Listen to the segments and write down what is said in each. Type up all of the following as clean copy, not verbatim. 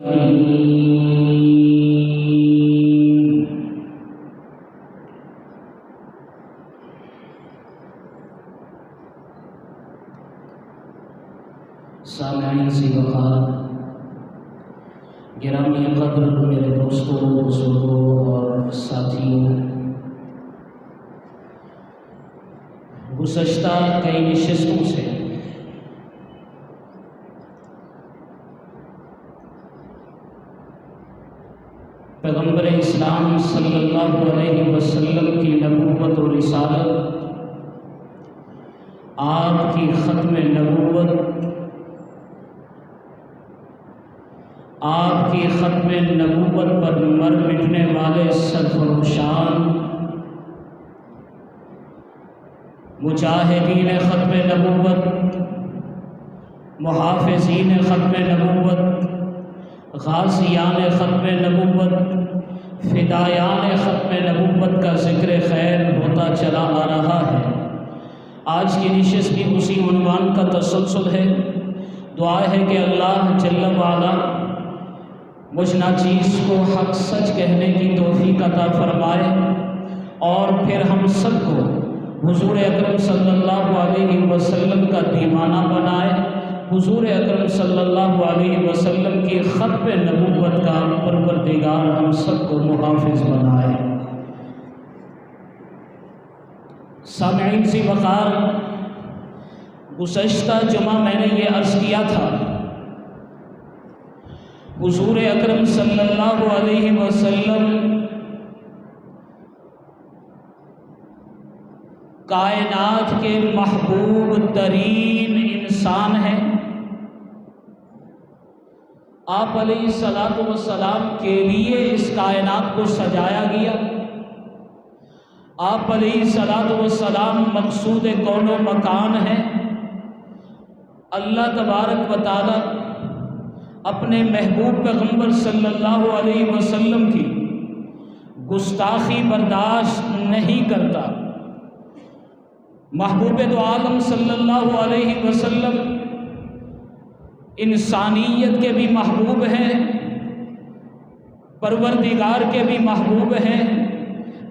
सामईन सी वक़ार, गिरामी क़द्र मेरे दोस्तों, बुज़ुर्गों और साथियों, गुज़श्ता कई नशिस्तों से पैगम्बर इस्लाम सल्लल्लाहु अलैहि वसल्लम की नबूवत और रिसालत, आपकी ख़त्म नबूवत, आपकी ख़त्म नबूवत पर मर मिटने वाले सरफरोशान मुजाहिदीन ख़त्म नबूवत, मुहाफ़िज़ीन ख़त्म नबूवत, गाज़ियान ख़त्म नबूवत, फ़िदायान ख़त्म नबूवत का ज़िक्र खैर होता चला आ रहा है। आज की नशिस्त भी उसी उन्वान का तसलसल है। दुआ है कि अल्लाह जल्ल वाला मुझ नाचीज़ को हक़ सच कहने की तौफ़ीक़ अता फ़रमाए और फिर हम सबको हुज़ूर अकरम सल्लल्लाहु अलैहि वसल्लम का दीवाना बनाए, हुज़ूर अकरम सल्लल्लाहु अलैहि वसल्लम की ख़त्म नबूवत का परवरदिगार हम सबको मुहाफ़िज़ बनाए। सामईन सी वक़ार, गुज़श्ता जुमा मैंने ये अर्ज़ किया था, हुज़ूर अकरम सल्लल्लाहु अलैहि वसल्लम कायनात के महबूब तरीन इंसान हैं। आप अलैहिस्सलातु वस्सलाम के लिए इस कायनात को सजाया गया। आप अलैहिस्सलातु वस्सलाम मक़सूद कौनो मकान हैं। अल्लाह तबारक व तआला अपने महबूब पैगम्बर सल्लल्लाहु अलैहि वसल्लम की गुस्ताखी बर्दाश्त नहीं करता। महबूब दो आलम सल्लल्लाहु अलैहि वसल्लम इंसानियत के भी महबूब हैं, परवरदिगार के भी महबूब हैं।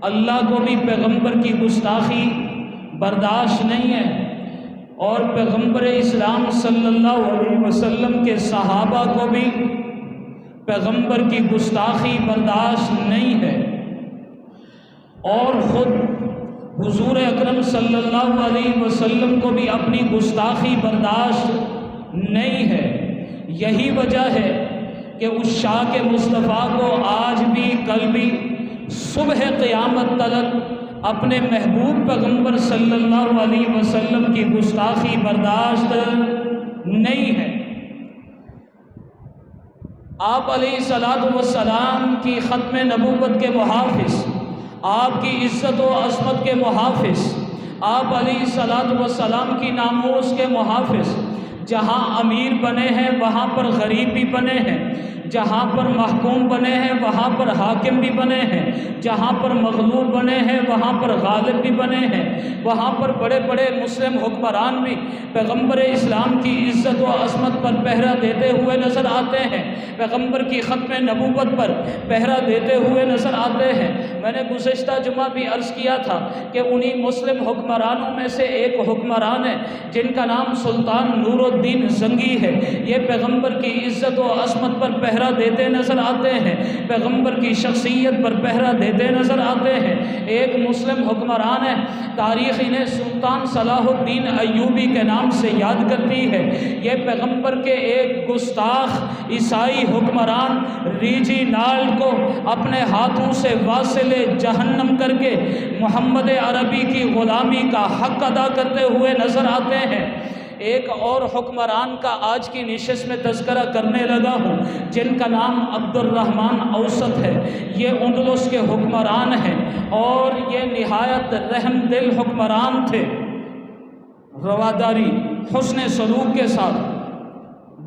अल्लाह को भी पैगम्बर की गुस्ताखी बर्दाश्त नहीं है और पैगम्बर इस्लाम सल्लल्लाहु अलैहि वसल्लम के सहाबा को भी पैगम्बर की गुस्ताखी बर्दाश्त नहीं है और ख़ुद हुज़ूर अकरम सल्लल्लाहु अलैहि वसल्लम को भी अपनी गुस्ताखी बर्दाश्त नहीं है। यही वजह है कि उस शाह के मुस्तफ़ा को आज भी कल भी सुबह क़यामत तलक अपने महबूब पैगम्बर सल्लल्लाहु अलैहि वसल्लम की गुस्ताखी बर्दाश्त नहीं है। आप अलैहिस्सलातु वस्सलाम की ख़त्म नबूवत के मुहाफ़िज़, आपकी इज़्ज़त व अस्मत के मुहाफ़िज़, आप अलैहिस्सलातु वस्सलाम की नामूस के मुहाफ़िज़, जहाँ अमीर बने हैं वहाँ पर गरीब भी बने हैं, जहाँ पर महकूम बने हैं वहाँ पर हाकिम भी बने हैं, जहाँ पर मग़लूब बने हैं वहाँ पर गालिब भी बने हैं, वहाँ पर बड़े बड़े मुस्लिम हुक्मरान भी पैगम्बर इस्लाम की इज़्ज़त व अस्मत पर पहरा देते हुए नज़र आते हैं, पैगम्बर की ख़त्म नबूवत पर पहरा देते हुए नज़र आते हैं। मैंने गुज़श्ता जुमा भी अर्ज़ किया था कि उन्हीं मुस्लिम हुक्मरानों में से एक हुक्मरान है जिनका नाम सुल्तान नूरुद्दीन ज़ंगी है। ये पैगम्बर की इज़्ज़त व अस्मत पर पहरा देते नज़र आते हैं, पैगम्बर की शख्सियत पर पहरा देते नज़र आते हैं। एक मुस्लिम हुक्मरान है, तारीख़ इन्हें सुल्तान सलाहुद्दीन अय्यूबी के नाम से याद करती है। ये पैगम्बर के एक गुस्ताख ईसाई हुक्मरान रीजिनाल्ड को अपने हाथों से वासिले जहन्नम करके मोहम्मद अरबी की ग़ुलामी का हक़ अदा करते हुए नज़र आते हैं। एक और हुक्मरान का आज की नशिस्त में तज़किरा करने लगा हूँ जिनका नाम अब्दुर्रहमान औसत है। ये अंदलुस के हुक्मरान हैं और ये निहायत रहमदिल हुक्मरान थे, रवादारी हुस्न सलूक के साथ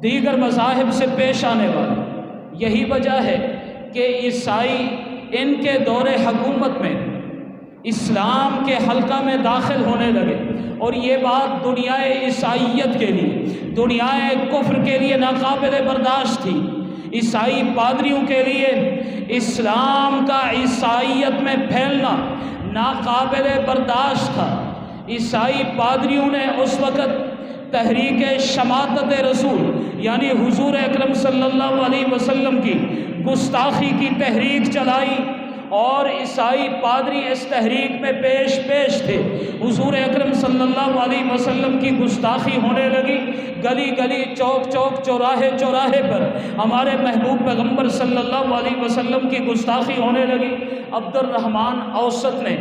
दीगर मज़ाहिब से पेश आने वाले। यही वजह है कि ईसाई इनके दौरे हुकूमत में इस्लाम के हल्का में दाखिल होने लगे और ये बात दुनियाए ईसाइयत के लिए, दुनियाए कुफ्र के लिए नाकाबिल बर्दाश्त थी। ईसाई पादरियों के लिए इस्लाम का ईसाइयत में फैलना नाकाबिल बर्दाश्त था। ईसाई पादरियों ने उस वक़्त तहरीक शमातत रसूल यानी हुजूर अकरम सल्लल्लाहु अलैहि वसल्लम की गुस्ताखी की तहरीक चलाई और ईसाई पादरी इस तहरीक में पेश थे। हुजूर अकरम सल्लल्लाहु अलैहि वसल्लम की गुस्ताखी होने लगी। गली गली, चौक चौक, चौराहे चौराहे पर हमारे महबूब पैगम्बर सल्लल्लाहु अलैहि वसल्लम की गुस्ताखी होने लगी। अब्दुर्रहमान औसत ने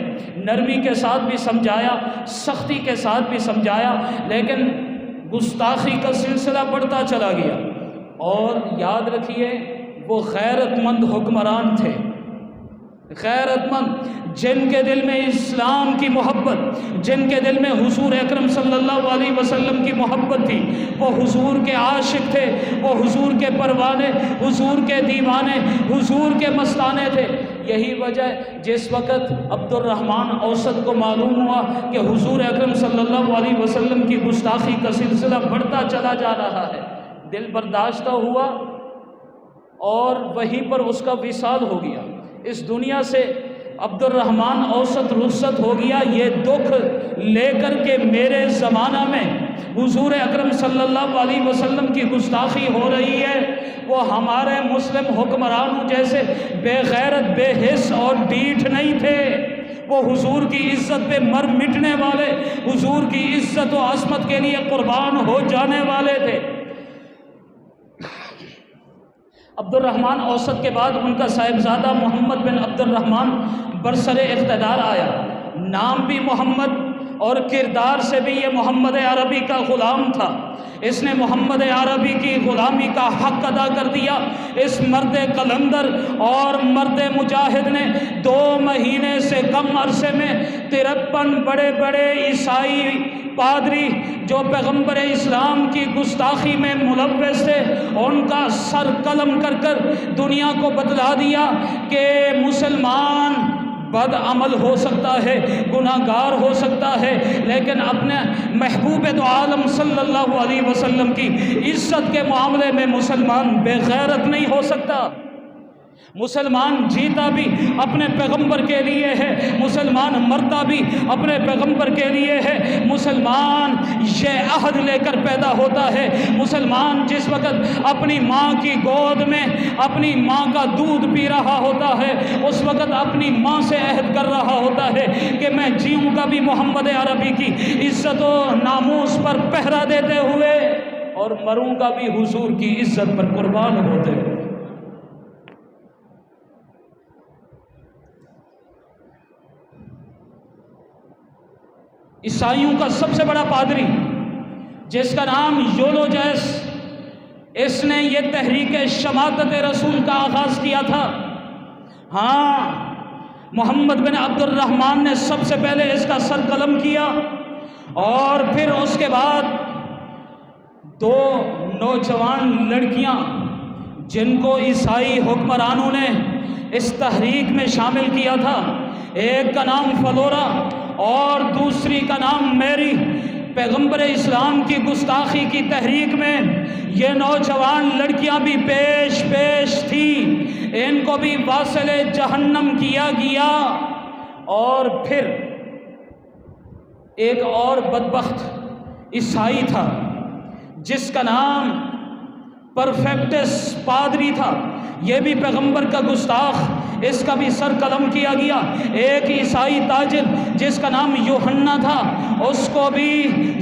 नरमी के साथ भी समझाया, सख्ती के साथ भी समझाया, लेकिन गुस्ताखी का सिलसिला बढ़ता चला गया। और याद रखिए, वो गैरतमंद हुक्मरान थे, गैरतमंद, जिनके दिल में इस्लाम की मोहब्बत, जिनके दिल में हुजूर अकरम सल्लल्लाहु अलैहि वसल्लम की मोहब्बत थी। वो हुजूर के आशिक थे, वो हुजूर के परवाने, हुजूर के दीवाने, हुजूर के मस्ताने थे। यही वजह जिस वक़्त अब्दुर्रहमान औसत को मालूम हुआ कि हुजूर अकरम सल्लल्लाहु अलैहि वसल्लम की गुस्ताखी का सिलसिला बढ़ता चला जा रहा है, दिल बर्दाश्त हुआ और वहीं पर उसका विसाल हो गया। इस दुनिया से अब्दुर्रहमान औसत रुखसत हो गया। ये दुख लेकर के मेरे ज़माना में हुजूर अकरम सल्लल्लाहु अलैहि वसल्लम की गुस्ताखी हो रही है। वो हमारे मुस्लिम हुक्मरानों जैसे बेगैरत, बेहिस और डीठ नहीं थे। वो हुजूर की इज़्ज़त पे मर मिटने वाले, हुजूर की इज़्ज़त व असमत के लिए कुर्बान हो जाने वाले थे। अब्दुर्रहमान औसत के बाद उनका साहिबजादा मोहम्मद बिन अब्दुर्रहमान बरसरे इक़्तिदार आया। नाम भी मोहम्मद और किरदार से भी ये मोहम्मद अरबी का ग़ुलाम था। इसने मोहम्मद अरबी की ग़ुलामी का हक़ अदा कर दिया। इस मर्द कलंदर और मर्द मुजाहिद ने 2 महीने से कम अरसे में 53 बड़े बड़े ईसाई पादरी जो पैगम्बर इस्लाम की गुस्ताखी में मुलव्वस थे, उनका सर कलम कर कर दुनिया को बतला दिया कि मुसलमान बदअमल हो सकता है, गुनाहगार हो सकता है, लेकिन अपने महबूब दो आलम सल्लल्लाहु अलैहि वसल्लम की इज़्ज़त के मामले में मुसलमान बेगैरत नहीं हो सकता। मुसलमान जीता भी अपने पैगंबर के लिए है, मुसलमान मरता भी अपने पैगंबर के लिए है। मुसलमान ये अहद लेकर पैदा होता है। मुसलमान जिस वक़्त अपनी माँ की गोद में अपनी माँ का दूध पी रहा होता है, उस वक़्त अपनी माँ से अहद कर रहा होता है कि मैं जीऊँगा भी मोहम्मद अरबी की इज़्ज़त व नामूस पर पहरा देते हुए और मरूँगा भी हुजूर की इज़्ज़त पर कुर्बान होते हुए। ईसाइयों का सबसे बड़ा पादरी जिसका नाम यूलोजस, इसने ये तहरीक शमातत रसूल का आगाज़ किया था। हाँ, मोहम्मद बिन अब्दुर्रहमान ने सबसे पहले इसका सर कलम किया और फिर उसके बाद 2 नौजवान लड़कियां जिनको ईसाई हुक्मरानों ने इस तहरीक में शामिल किया था, एक का नाम फलोरा और दूसरी का नाम मैरी, पैगंबर इस्लाम की गुस्ताखी की तहरीक में ये नौजवान लड़कियां भी पेश थी। इनको भी वासिले जहन्नम किया गया। और फिर एक और बदबख्त ईसाई था जिसका नाम परफेक्टस पादरी था। यह भी पैगंबर का गुस्ताख, इसका भी सर कलम किया गया। एक ईसाई ताजिर जिसका नाम यूहन्ना था, उसको भी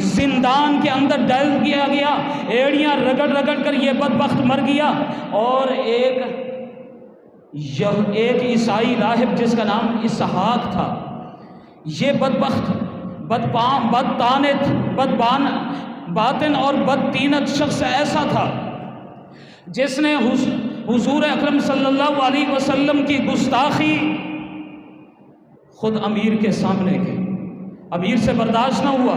जिंदान के अंदर डाल दिया गया। एड़ियां रगड़ रगड़ कर ये बदबख्त मर गया। और एक ईसाई राहिब जिसका नाम इसहाक था, ये बदबख्त बातिन और बदतीनत शख्स ऐसा था जिसने हुजूर अकरम सल्लल्लाहु अलैहि वसल्लम की गुस्ताखी खुद अमीर के सामने की। अमीर से बर्दाश्त न हुआ।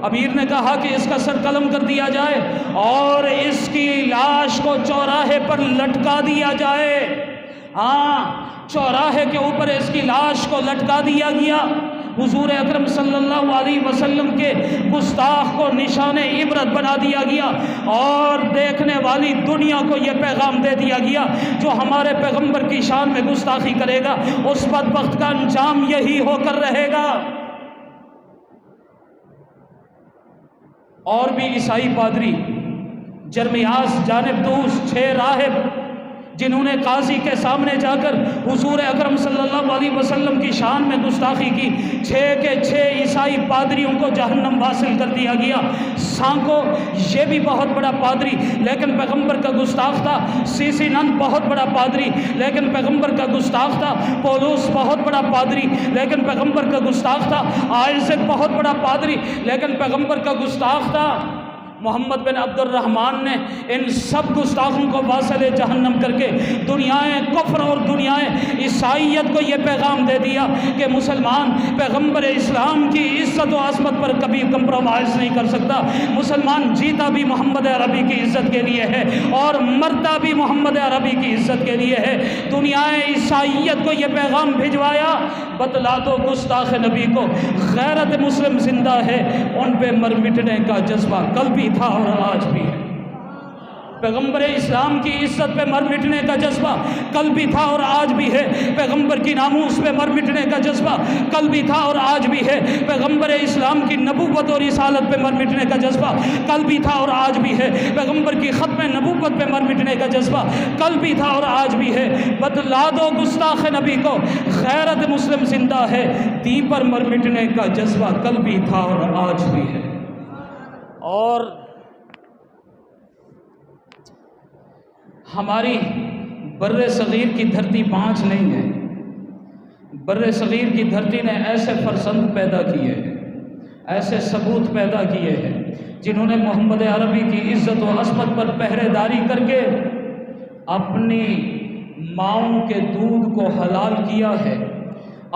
अमीर ने कहा कि इसका सर कलम कर दिया जाए और इसकी लाश को चौराहे पर लटका दिया जाए। हाँ, चौराहे के ऊपर इसकी लाश को लटका दिया गया। हुजूर अकरम सल्लल्लाहु अलैहि वसल्लम के गुस्ताख को निशाने इबरत बना दिया गया और देखने वाली दुनिया को यह पैगाम दे दिया गया, जो हमारे पैगंबर की शान में गुस्ताखी करेगा उस बदबख्त का अंजाम यही होकर रहेगा। और भी ईसाई पादरी जरमियास जानिबदूस 6 राहिब जिन्होंने काजी के सामने जाकर हुजूर अकरम सल्लल्लाहु अलैहि वसल्लम की शान में गुस्ताखी की, 6 के 6 ईसाई पादरियों को जहन्नम वासिल कर दिया गया। सांको ये भी बहुत बड़ा पादरी लेकिन पैगंबर का गुस्ताख था। सीसी नंद बहुत बड़ा पादरी लेकिन पैगंबर का गुस्ताख था। पौलुस बहुत बड़ा पादरी लेकिन पैगंबर का गुस्ताख था। आइज़क बहुत बड़ा पादरी लेकिन पैगंबर का गुस्ताख था। मोहम्मद बिन अब्दुर्रहमान ने इन सब गुस्ताखों को वासिल जहन्नम करके दुनियाए कुफ्र और दुनियाए ईसाइयत को ये पैगाम दे दिया कि मुसलमान पैगंबर इस्लाम की इज़्ज़त व अज़मत पर कभी कंप्रोमाइज़ नहीं कर सकता। मुसलमान जीता भी मोहम्मद अरबी की इज़्ज़त के लिए है और मरता भी मोहम्मद अरबी की इज़्ज़त के लिए है। दुनियाए ईसाइयत को ये पैगाम भिजवाया, बतला दो गुस्ताख नबी को गैरत मुस्लिम जिंदा है, उन पे मर मिटने का जज्बा कल भी था और आज भी है। पैगंबर इस्लाम की इज्जत पे मर मिटने का जज्बा कल भी था और आज भी है। पैगंबर की नामूस पे मर मिटने का जज्बा कल भी था और आज भी है। पैगंबर इस्लाम की नबूवत और रिसालत पे मर मिटने का जज्बा कल भी था और आज भी है। पैगंबर की ख़त्म नबूवत पे मर मिटने का जज्बा कल भी था और आज भी है। बतला दो गुस्ताख नबी को गैरत मुस्लिम जिंदा है, दी पर मर मिटने का जज्बा कल भी था और आज भी है। और हमारी बर्रे सग़ीर की धरती 5 नहीं है। बर्रे सग़ीर की धरती ने ऐसे फरसंद पैदा किए हैं, ऐसे सबूत पैदा किए हैं जिन्होंने मोहम्मद अरबी की इज़्ज़त व अज़मत पर पहरेदारी करके अपनी माओं के दूध को हलाल किया है।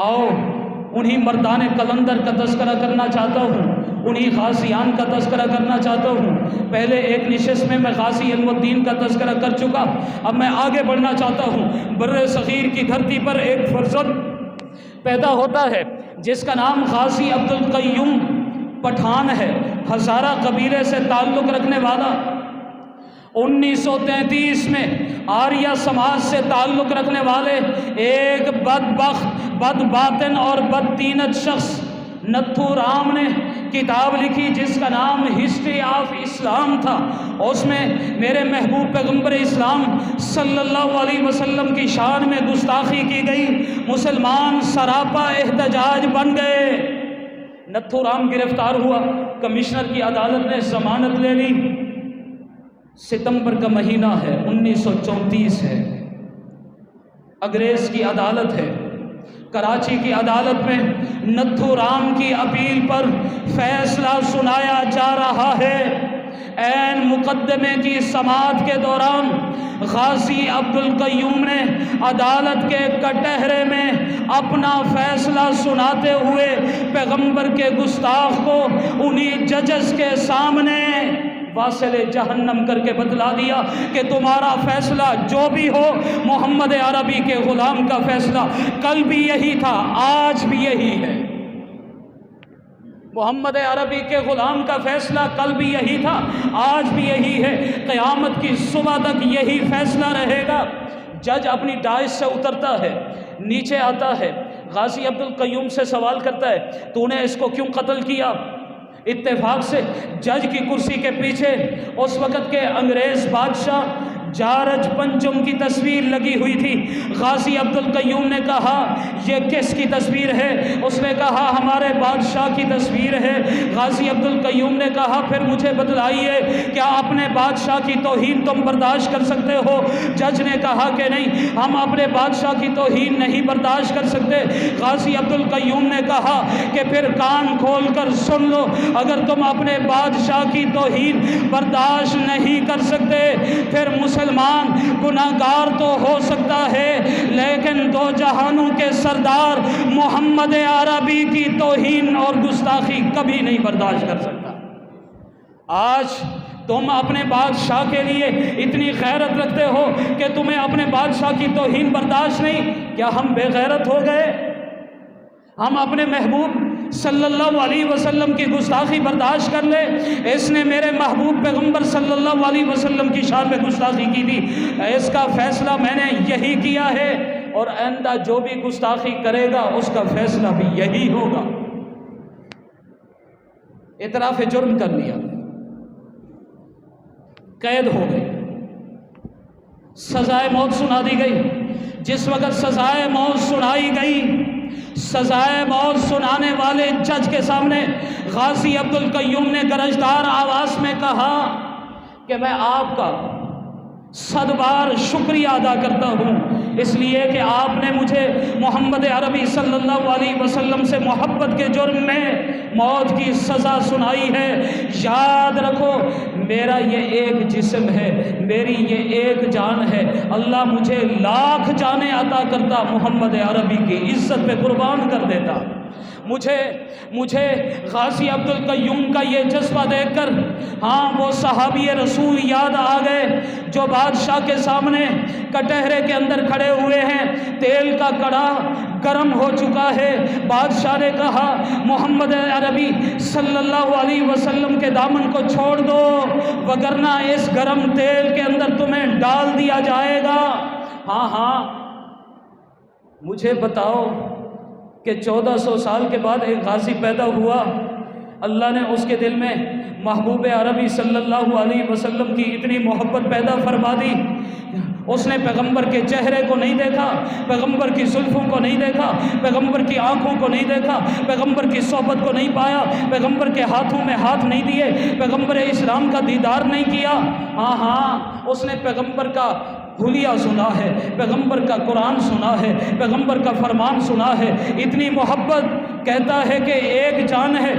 आओ उन्हीं मर्दाने कलंदर का तज़किरा करना चाहता हूँ, उन्हीं गाज़ियान का तज़किरा करना चाहता हूँ। पहले एक निशस्त में मैं गाज़ी इल्मुद्दीन का तज़किरा कर चुका, अब मैं आगे बढ़ना चाहता हूँ। बर्रे सग़ीर की धरती पर एक फर्जंद पैदा होता है जिसका नाम गाज़ी अब्दुल क़य्यूम पठान है, हज़ारा कबीले से ताल्लुक़ रखने वाला। 1933 में आर्या समाज से ताल्लुक़ रखने वाले एक बदबख्त, बदबातिन और बदतीनत शख्स नथू राम ने किताब लिखी जिसका नाम हिस्ट्री ऑफ इस्लाम था। उसमें मेरे महबूब पैगंबर इस्लाम सल्लल्लाहु अलैहि वसल्लम की शान में गुस्ताखी की गई। मुसलमान सरापा एहतजाज बन गए। नथू राम गिरफ्तार हुआ, कमिश्नर की अदालत ने जमानत ले ली। सितंबर का महीना है, 1934 है, अंग्रेज़ की अदालत है। कराची की अदालत में नथू राम की अपील पर फैसला सुनाया जा रहा है। ऐन मुकदमे की समाअत के दौरान गाज़ी अब्दुल क़य्यूम ने अदालत के कटहरे में अपना फैसला सुनाते हुए पैगंबर के गुस्ताख को उन्हीं जजेस के सामने वासिले जहन्नम करके बतला दिया कि तुम्हारा फैसला जो भी हो, मोहम्मद अरबी के ग़ुलाम का फैसला कल भी यही था, आज भी यही है। मोहम्मद अरबी के ग़ुलाम का फैसला कल भी यही था, आज भी यही है, क़यामत की सुबह तक यही फैसला रहेगा। जज अपनी डाइस से उतरता है, नीचे आता है, गाज़ी अब्दुल क़य्यूम से सवाल करता है, तूने इसको क्यों कत्ल किया? इत्तेफाक से जज की कुर्सी के पीछे उस वक़्त के अंग्रेज़ बादशाह जारज पंचम की तस्वीर लगी हुई थी। गाज़ी अब्दुल क़य्यूम ने कहा, ये किसकी तस्वीर है? उसने कहा, हमारे बादशाह की तस्वीर है। गाज़ी अब्दुल क़य्यूम ने कहा, फिर मुझे बतलाइए, क्या अपने बादशाह की तौहीन तुम बर्दाश्त कर सकते हो? जज ने कहा कि नहीं, हम अपने बादशाह की तौहीन नहीं बर्दाश्त कर सकते। गाज़ी अब्दुल क़य्यूम ने कहा कि फिर कान खोल कर सुन लो, अगर तुम अपने बादशाह की तौहीन बर्दाश्त नहीं कर सकते, फिर मुसलमान गुनाहगार तो हो सकता है, लेकिन दो जहानों के सरदार मोहम्मद अरबी की तौहीन और गुस्ताखी कभी नहीं बर्दाश्त कर सकता। आज तुम अपने बादशाह के लिए इतनी गैरत रखते हो कि तुम्हें अपने बादशाह की तौहीन बर्दाश्त नहीं। क्या हम बेगैरत हो गए? हम अपने महबूब सल्लल्लाहु अलैहि वसल्लम की गुस्ताखी बर्दाश्त कर ले। इसने मेरे महबूब पैगंबर सल्लल्लाहु अलैहि वसल्लम की शान में गुस्ताखी की थी, इसका फैसला मैंने यही किया है और आइंदा जो भी गुस्ताखी करेगा उसका फैसला भी यही होगा। इतराफ जुर्म कर लिया, कैद हो गई, सजाए मौत सुना दी गई। जिस वक्त सजाए मौत सुनाई गई, सजाए मौत सुनाने वाले जज के सामने गाजी अब्दुल कय्यूम ने गरजदार आवाज में कहा कि मैं आपका सदबार शुक्रिया अदा करता हूँ, इसलिए कि आपने मुझे मोहम्मद अरबी सल्लल्लाहु अलैहि वसल्लम से मोहब्बत के जुर्म में मौत की सज़ा सुनाई है। याद रखो, मेरा ये एक जिस्म है, मेरी ये एक जान है, अल्लाह मुझे लाख जानें अता करता, मोहम्मद अरबी की इज़्ज़त पे कुर्बान कर देता। मुझे गाजी अब्दुल कय्यूम का ये जज्बा देखकर हाँ वो सहाबी रसूल याद आ गए जो बादशाह के सामने कटहरे के अंदर खड़े हुए हैं। तेल का कड़ा गर्म हो चुका है। बादशाह ने कहा मोहम्मद अरबी सल्लल्लाहु अलैहि वसल्लम के दामन को छोड़ दो, वगरना इस गर्म तेल के अंदर तुम्हें डाल दिया जाएगा। हाँ, मुझे बताओ कि 1400 साल के बाद एक गाजी पैदा हुआ, अल्लाह ने उसके दिल में महबूब अरबी सल्लल्लाहु अलैहि वसल्लम की इतनी मोहब्बत पैदा फरमा दी। उसने पैगंबर के चेहरे को नहीं देखा, पैगंबर की जुल्फ़ों को नहीं देखा, पैगंबर की आंखों को नहीं देखा, पैगंबर की सोहबत को नहीं पाया, पैगंबर के हाथों में हाथ नहीं दिए, पैगंबर इस्लाम का दीदार नहीं किया। हाँ, उसने पैगंबर का हुलिया सुना है, पैगंबर का कुरान सुना है, पैगंबर का फरमान सुना है। इतनी मोहब्बत, कहता है कि एक जान है,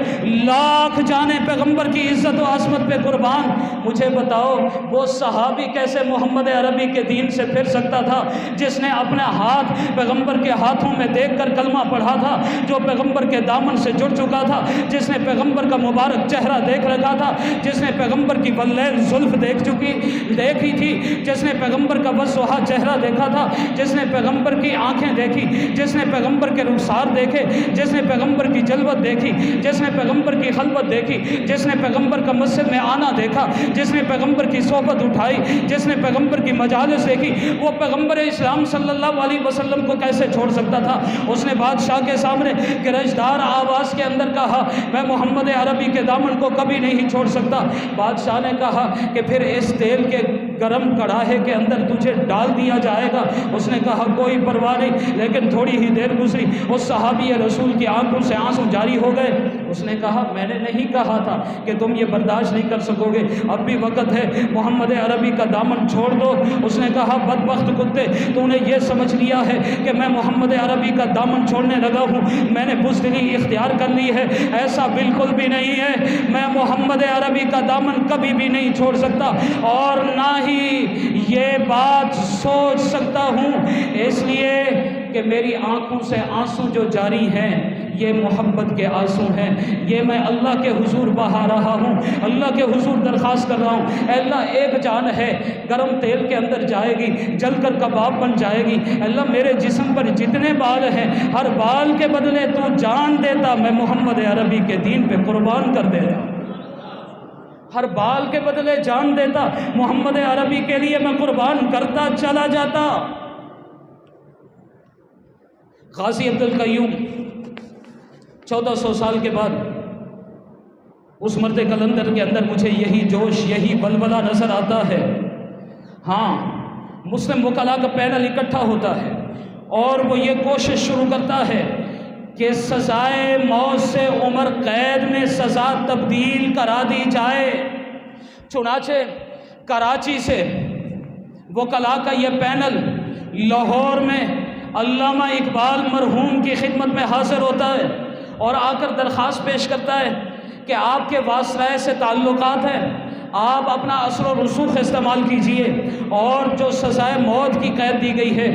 लाख जाने पैगंबर की इज्जत और आसमत पे कुर्बान। मुझे बताओ वो सहाबी कैसे मोहम्मद अरबी के दीन से फिर सकता था, जिसने अपना हाथ पैगंबर के हाथों में देखकर कलमा पढ़ा था, जो पैगंबर के दामन से जुड़ चुका था, जिसने पैगंबर का मुबारक चेहरा देख रखा था, जिसने पैगंबर की वल्लैल जुल्फ देखी थी, जिसने पैगंबर का वस्वहा चेहरा देखा था, जिसने पैगंबर की आंखें देखी, जिसने पैगंबर के रुखसार देखे, जिसने पैगंबर की जलवत देखी, जिसने पैगंबर की खलबत देखी, जिसने पैगंबर का मस्जिद में आना देखा, जिसने पैगंबर की सोहबत उठाई, जिसने पैगंबर की मजालिस देखी, वो पैगंबर इस्लाम सल्लल्लाहु अलैहि वसल्लम को कैसे छोड़ सकता था। उसने बादशाह के सामने गरजदार आवाज़ के अंदर कहा मैं मोहम्मद अरबी के दामन को कभी नहीं छोड़ सकता। बादशाह ने कहा कि फिर इस तेल के गरम कड़ाहे के अंदर तुझे डाल दिया जाएगा। उसने कहा कोई परवाह नहीं। लेकिन थोड़ी ही देर गुजरी, उस सहाबी रसूल की आंखों से आंसू जारी हो गए। उसने कहा मैंने नहीं कहा था कि तुम ये बर्दाश्त नहीं कर सकोगे, अब भी वक़्त है, मोहम्मद अरबी का दामन छोड़ दो। उसने कहा बदबख्त कुत्ते, तूने ये समझ लिया है कि मैं मोहम्मद अरबी का दामन छोड़ने लगा हूँ, मैंने बुज़दिली इख्तियार कर ली है। ऐसा बिल्कुल भी नहीं है, मैं मोहम्मद अरबी का दामन कभी भी नहीं छोड़ सकता और ना ही ये बात सोच सकता हूँ, इसलिए कि मेरी आंखों से आंसू जो जारी हैं ये मोहब्बत के आंसू हैं। ये मैं अल्लाह के हुजूर बहा रहा हूँ, अल्लाह के हुजूर दरख्वास्त कर रहा हूँ। अल्लाह एक जान है, गरम तेल के अंदर जाएगी, जलकर कबाब बन जाएगी। अल्लाह मेरे जिस्म पर जितने बाल हैं, हर बाल के बदले तू जान देता, मैं मोहम्मद अरबी के दीन पे कुर्बान कर देता। हर बाल के बदले जान देता, मोहम्मद अरबी के लिए मैं कुर्बान करता चला जाता। गाजी अब्दुल कय्यूम 1400 साल के बाद उस मर्द कलंदर के अंदर मुझे यही जोश, यही बलबला नज़र आता है। हाँ, मुस्लिम वकला का पैनल इकट्ठा होता है और वो ये कोशिश शुरू करता है कि सजाए मौत से उम्र कैद में सज़ा तब्दील करा दी जाए। चुनाचे कराची से वकला का ये पैनल लाहौर में अल्लामा इकबाल मरहूम की खिदमत में हाजिर होता है और आकर दरख्वास्त पेश करता है कि आपके वास्ते से ताल्लुकात हैं, आप अपना असर और रसूख इस्तेमाल कीजिए और जो सज़ाए मौत की कैद दी गई है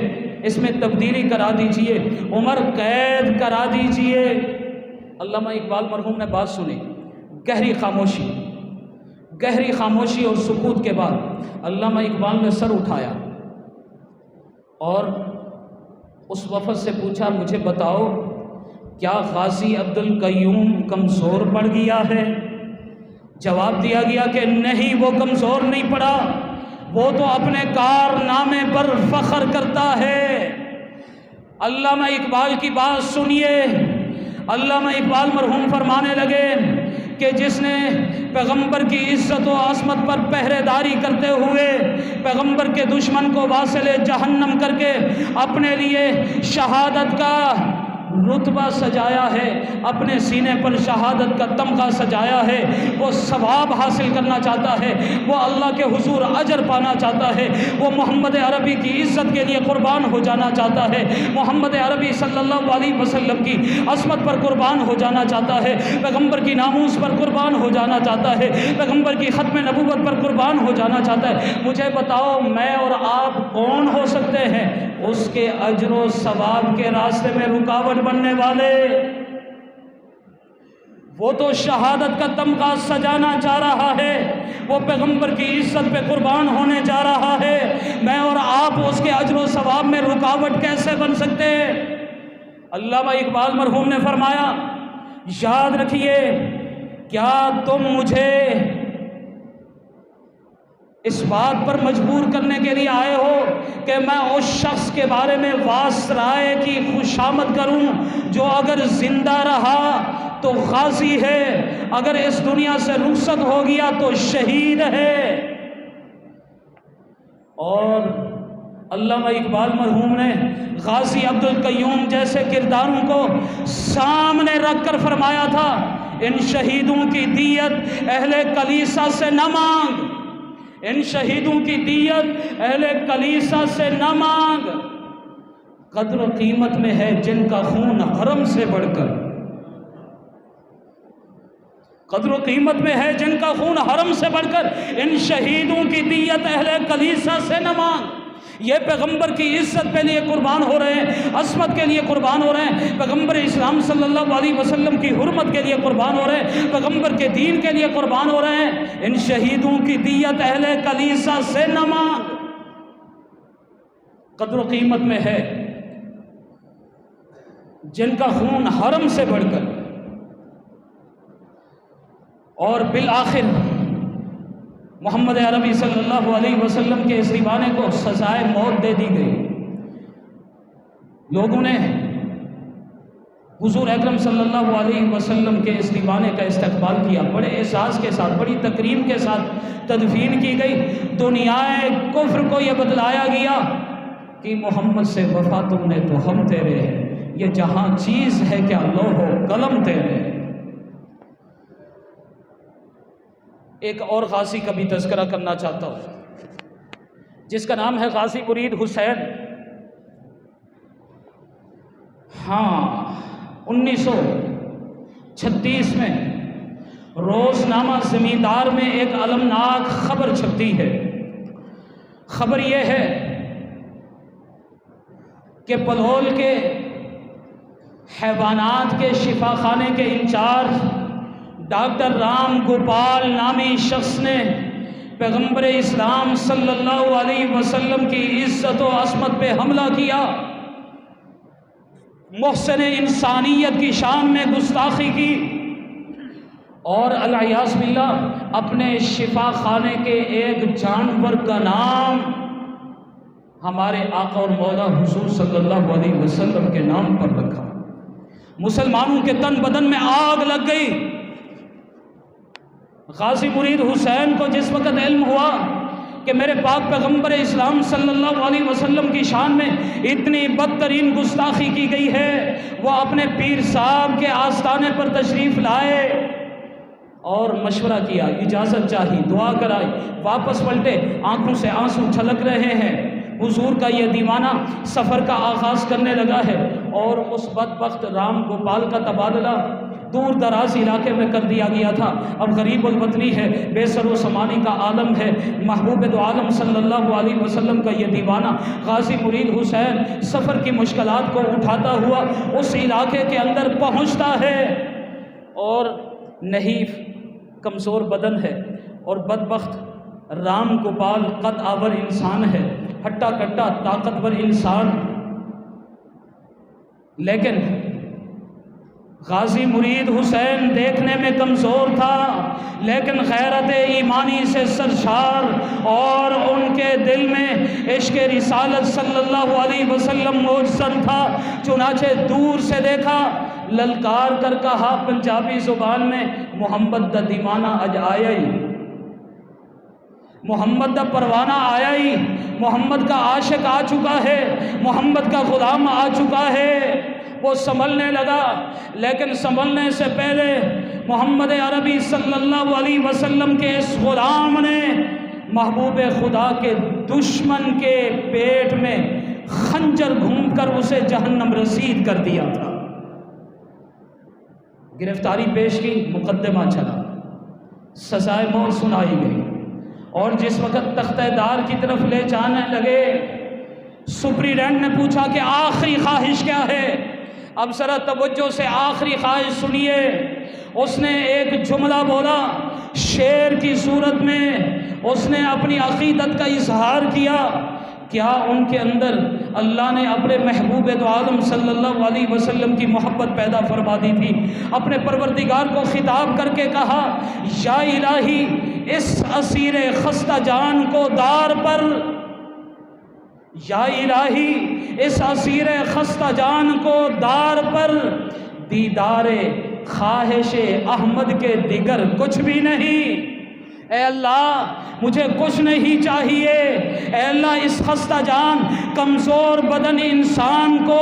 इसमें तब्दीली करा दीजिए, उम्र कैद करा दीजिए। अल्लामा इकबाल मरहूम ने बात सुनी, गहरी खामोशी और सुकूत के बाद अल्लामा इकबाल ने सर उठाया और उस वफ़द से पूछा मुझे बताओ क्या गाजी अब्दुल कयूम कमज़ोर पड़ गया है? जवाब दिया गया कि नहीं, वो कमज़ोर नहीं पड़ा, वो तो अपने कारनामे पर फ़ख्र करता है। अल्लामा इकबाल की बात सुनिए। अल्लामा इकबाल मरहूम फरमाने लगे कि जिसने पैगंबर की इज़्ज़त व असमत पर पहरेदारी करते हुए पैगंबर के दुश्मन को वासिले जहन्नम करके अपने लिए शहादत का रुतबा सजाया है, अपने सीने पर शहादत का तमगा सजाया है, वो सवाब हासिल करना चाहता है, वो अल्लाह के हुजूर अजर पाना चाहता है, वो मोहम्मद अरबी की इज़्ज़त के लिए कुर्बान हो जाना चाहता है, मोहम्मद अरबी सल्लल्लाहु अलैहि वसल्लम की असमत पर कुर्बान हो जाना चाहता है, पैगंबर की नामूस पर कुर्बान हो जाना चाहता है, पैगंबर की ख़त्म नबूवत पर कुर्बान हो जाना चाहता है। मुझे बताओ, मैं और आप कौन हो सकते हैं उसके अजर व सवाब के रास्ते में रुकावट बनने वाले? वो तो शहादत का तमगा सजाना चाह रहा है, वो पैगंबर की इज्जत पे कुर्बान होने जा रहा है। मैं और आप उसके अजर व सवाब में रुकावट कैसे बन सकते हैं? अल्लामा इकबाल मरहूम ने फरमाया, याद रखिए, क्या तुम मुझे इस बात पर मजबूर करने के लिए आए हो कि मैं उस शख्स के बारे में वासराए की खुशामद करूं जो अगर जिंदा रहा तो गाजी है, अगर इस दुनिया से रुखसत हो गया तो शहीद है? और अल्लामा इकबाल मरहूम ने गाजी अब्दुल कयूम जैसे किरदारों को सामने रखकर फरमाया था, इन शहीदों की दियत अहले कलीसा से न मांग, इन शहीदों की दियत अहले कलीसा से न मांग, कद्र कीमत में है जिनका खून हरम से बढ़कर, कद्र कीमत में है जिनका खून हरम से बढ़कर, इन शहीदों की दियत अहले कलीसा से न मांग। ये पैगंबर की इज्जत के लिए कुर्बान हो रहे हैं, असमत के लिए कुर्बान हो रहे हैं, पैगंबर इस्लाम सल्लल्लाहु अलैहि वसल्लम की हुर्मत के लिए कुर्बान हो रहे हैं, पैगंबर के दीन के लिए कुर्बान हो रहे हैं। इन शहीदों की दियत अहले कलीसा से न मांग, कद्र कीमत में है जिनका खून हरम से बढ़कर। और बिल आखिर मोहम्मद अरबी सल्लल्लाहु अलैहि वसल्लम के इस दीवाने को सजाए मौत दे दी गई। लोगों ने हुजूर अकरम सल्लल्लाहु अलैहि वसल्लम के इस दीवाने का इस्तकबाल किया, बड़े एहसास के साथ, बड़ी तकरीम के साथ तदफीन की गई। दुनियाए कुफ्र को यह बतलाया गया कि मोहम्मद से वफा तुमने तो हम तेरे हैं, ये जहाँ चीज़ है क्या लोहो कलम तेरे। एक और गाजी का भी तज़किरा करना चाहता हूँ जिसका नाम है गाजी मुरीद हुसैन। हाँ, 1936 में रोज़नामा ज़मींदार में एक अलमनाक खबर छपती है। खबर यह है कि पलहोल के हैवानात के शिफाखाने के इंचार्ज डॉक्टर राम गोपाल नामी शख्स ने पैगंबर इस्लाम सल्लल्लाहु अलैहि वसल्लम की इज्जत व असमत पे हमला किया, मुहसिन इंसानियत की शान में गुस्ताखी की और अल-इयाज़ बिल्लाह अपने शिफा खाने के एक जानवर का नाम हमारे आका और मौला हुजूर सल्लल्लाहु अलैहि वसल्लम के नाम पर रखा। मुसलमानों के तन बदन में आग लग गई। गाजी मुरीद हुसैन को जिस वक़्त इल्म हुआ कि मेरे पाक पैगंबर इस्लाम सल्लल्लाहु अलैहि वसल्लम की शान में इतनी बदतरीन गुस्ताखी की गई है, वो अपने पीर साहब के आस्थाने पर तशरीफ़ लाए और मशवरा किया, इजाज़त चाही, दुआ कराई, वापस पलटे, आंखों से आंसू छलक रहे हैं। हुजूर का यह दीवाना सफ़र का आगाज़ करने लगा है और उस बदबख्त राम गोपाल का तबादला दूर दराज इलाके में कर दिया गया था। अब गरीब उल वतनी है, बेसरो समानी का आलम है, महबूब दो आलम सल्लल्लाहु अलैहि वसल्लम का ये दीवाना गाजी मुरीद हुसैन सफ़र की मुश्किलात को उठाता हुआ उस इलाके के अंदर पहुंचता है और नहीफ कमज़ोर बदन है और बदबख्त राम गोपाल कद आवर इंसान है, हट्टा कट्टा ताकतवर इंसान, लेकिन गाजी मुरीद हुसैन देखने में कमज़ोर था, लेकिन गैरत ईमानी से सरशार और उनके दिल में इश्क़ रिसालत सल्लल्लाहु अलैहि वसल्लम मौजूद था। चुनाचे दूर से देखा, ललकार कर कहा पंजाबी ज़ुबान में, मोहम्मद दा दीवाना अज आया ही, मोहम्मद दा परवाना आया ही, मोहम्मद का आशिक आ चुका है, मोहम्मद का ग़ुलाम आ चुका है। वो संभलने लगा, लेकिन संभलने से पहले मोहम्मद अरबी सल्लल्लाहु अलैहि वसल्लम के इस ग़ुलाम ने महबूब खुदा के दुश्मन के पेट में खंजर घूमकर उसे जहन्नम रसीद कर दिया था। गिरफ्तारी पेश की, मुकदमा चला, सजाए मौत सुनाई गई, और जिस वक़्त तख्तेदार की तरफ ले जाने लगे, सुप्रीडेंट ने पूछा कि आखिरी ख्वाहिश क्या है। अब ज़रा तवज्जो से आखिरी ख्वाहिश सुनिए। उसने एक जुमला बोला, शेर की सूरत में उसने अपनी अक़ीदत का इजहार किया। क्या उनके अंदर अल्लाह ने अपने महबूब दो आलम सल्लल्लाहु अलैहि वसल्लम की मोहब्बत पैदा फरमा दी थी। अपने परवरदिगार को खिताब करके कहा, या इलाही, इस असीर खस्ता जान को दार पर, या इलाही, इस असीर खस्ता जान को दार पर, दीदारे ख्वाहिशे अहमद के दिगर कुछ भी नहीं। ए अल्लाह, मुझे कुछ नहीं चाहिए। ए अल्लाह, इस खस्ता जान कमज़ोर बदन इंसान को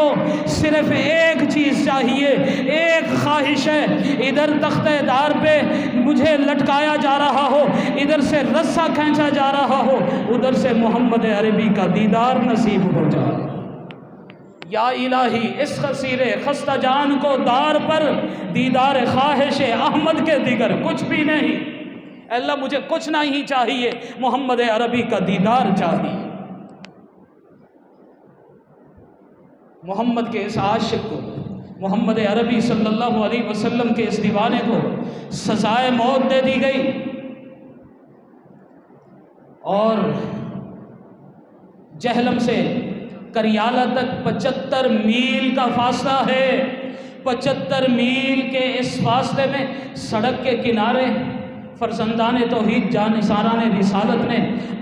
सिर्फ़ एक चीज़ चाहिए, एक ख्वाहिश है। इधर तख्तेदार पे मुझे लटकाया जा रहा हो, इधर से रस्सा खींचा जा रहा हो, उधर से मोहम्मद अरबी का दीदार नसीब हो जाए। या इलाही, इस खसीरे खस्ता जान को दार पर, दीदार ख्वाहिश अहमद के दिगर कुछ भी नहीं। अल्लाह, मुझे कुछ नहीं चाहिए, मोहम्मद अरबी का दीदार चाहिए। मोहम्मद के इस आशिक को, मोहम्मद अरबी सल्लल्लाहु अलैहि वसल्लम के इस दीवाने को सजाए मौत दे दी गई। और जहलम से करियाला तक 75 मील का फासला है। 75 मील के इस फासले में सड़क के किनारे फरजंदान तौहीद जानिसारान रिसालत ने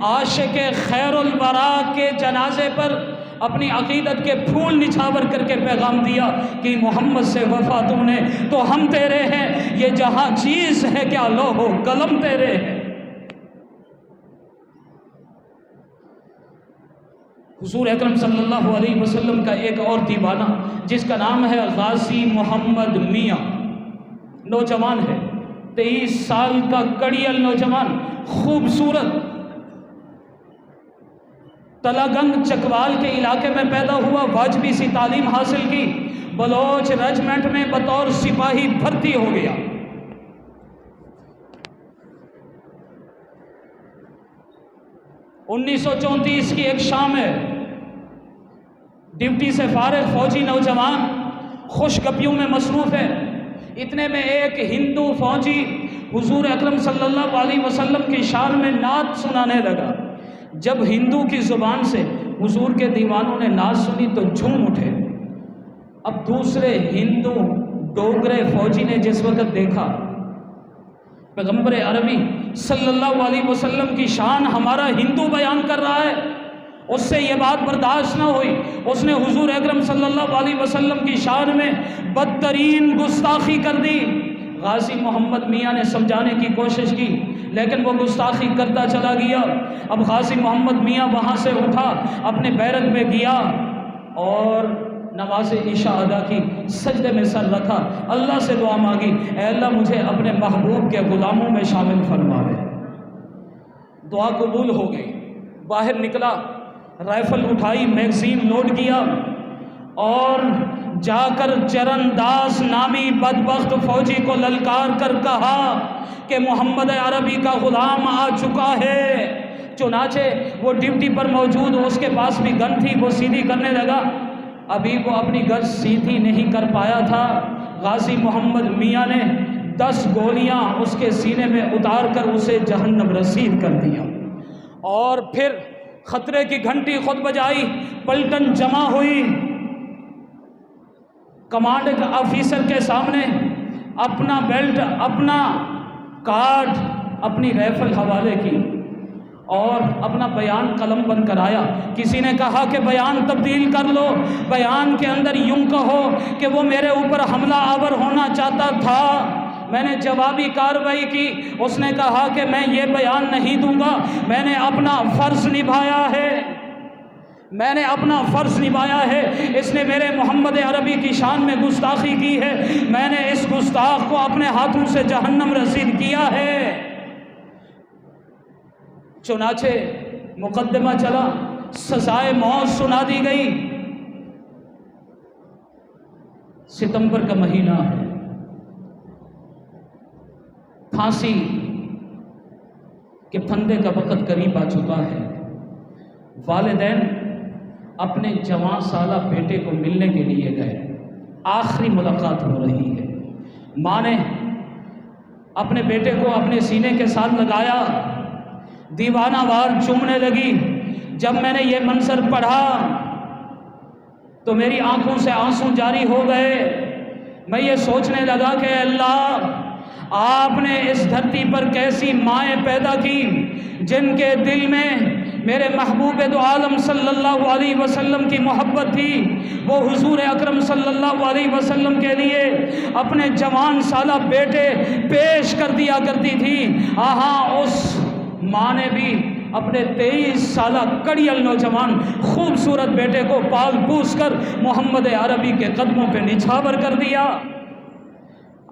आशिक खैरुल वरा के जनाजे पर अपनी अकीदत के फूल निछावर करके पैगाम दिया कि मोहम्मद से वफा तूने तो हम तेरे हैं, ये जहां चीज़ है क्या लोहो कलम तेरे हैं। हुजूर अकरम सल्लल्लाहु अलैहि वसल्लम का एक और दीवाना जिसका नाम है गाजी मोहम्मद मियाँ, नौजवान है, 23 साल का कड़ियल नौजवान, खूबसूरत, तलागंग चकवाल के इलाके में पैदा हुआ, वाजबी सी तालीम हासिल की, बलोच रेजिमेंट में बतौर सिपाही भर्ती हो गया। उन्नीस 1934 की एक शाम है, ड्यूटी से फारिग फौजी नौजवान खुशगपियों में मसरूफ़ है। इतने में एक हिंदू फौजी हुजूर अकरम सल्लल्लाहु अलैहि वसल्लम की शान में नात सुनाने लगा। जब हिंदू की ज़ुबान से हुजूर के दीवानों ने नात सुनी तो झूम उठे। अब दूसरे हिंदू डोगरे फौजी ने जिस वक़्त देखा पैगंबर अरबी सल्लल्लाहु अलैहि वसल्लम की शान हमारा हिंदू बयान कर रहा है, उससे ये बात बर्दाश्त न हुई। उसने हुजूर अकरम सल्लल्लाहु अलैहि वसल्लम की शान में बदतरीन गुस्ताखी कर दी। गाजी मोहम्मद मियाँ ने समझाने की कोशिश की, लेकिन वो गुस्ताखी करता चला गया। अब गाजी मोहम्मद मियाँ वहाँ से उठा, अपने बैरक में गया और नमाज इशा अदा की, सजदे में सर रखा, अल्लाह से दुआ मांगी, ऐ अल्लाह मुझे अपने महबूब के ग़ुलामों में शामिल फरमावे। दुआ कबूल हो गई। बाहर निकला, राइफल उठाई, मैगज़ीन लोड किया और जाकर चरणदास नामी बदबख्त फौजी को ललकार कर कहा कि मोहम्मद अरबी का ग़ुलाम आ चुका है। चुनाचे वो ड्यूटी पर मौजूद, उसके पास भी गन थी, वो सीधी करने लगा। अभी वो अपनी गन सीधी नहीं कर पाया था, गाजी मोहम्मद मियाँ ने 10 गोलियाँ उसके सीने में उतार कर उसे जहन्नम रसीद कर दिया। और फिर खतरे की घंटी खुद बजाई, पलटन जमा हुई। कमांडिंग ऑफिसर के सामने अपना बेल्ट, अपना कार्ड, अपनी राइफल हवाले की और अपना बयान कलम बंद कराया। किसी ने कहा कि बयान तब्दील कर लो, बयान के अंदर यूं कहो कि वो मेरे ऊपर हमला आवर होना चाहता था। मैंने जवाबी कार्रवाई की। उसने कहा कि मैं ये बयान नहीं दूंगा, मैंने अपना फ़र्ज़ निभाया है, मैंने अपना फ़र्ज़ निभाया है। इसने मेरे मोहम्मद अरबी की शान में गुस्ताखी की है, मैंने इस गुस्ताख को अपने हाथों से जहन्नम रसीद किया है। चुनाचे मुकदमा चला, सजाए मौत सुना दी गई। सितंबर का महीना है, फांसी के फंदे का वक़्त करीब आ चुका है। वालिदैन अपने जवान साला बेटे को मिलने के लिए गए। आखिरी मुलाकात हो रही है। माँ ने अपने बेटे को अपने सीने के साथ लगाया, दीवानावार चूमने लगी। जब मैंने ये मंजर पढ़ा तो मेरी आंखों से आंसू जारी हो गए। मैं ये सोचने लगा कि अल्लाह, आपने इस धरती पर कैसी माएँ पैदा की जिनके दिल में मेरे महबूब दो आलम सल्लल्लाहु अलैहि वसल्लम की मोहब्बत थी। वो हुजूर अकरम सल्लल्लाहु अलैहि वसल्लम के लिए अपने जवान साला बेटे पेश कर दिया करती थी। हाँ, उस माँ ने भी अपने 23 साला कड़ियल नौजवान खूबसूरत बेटे को पाल पूछ कर मोहम्मद अरबी के कदमों पे निछावर कर दिया।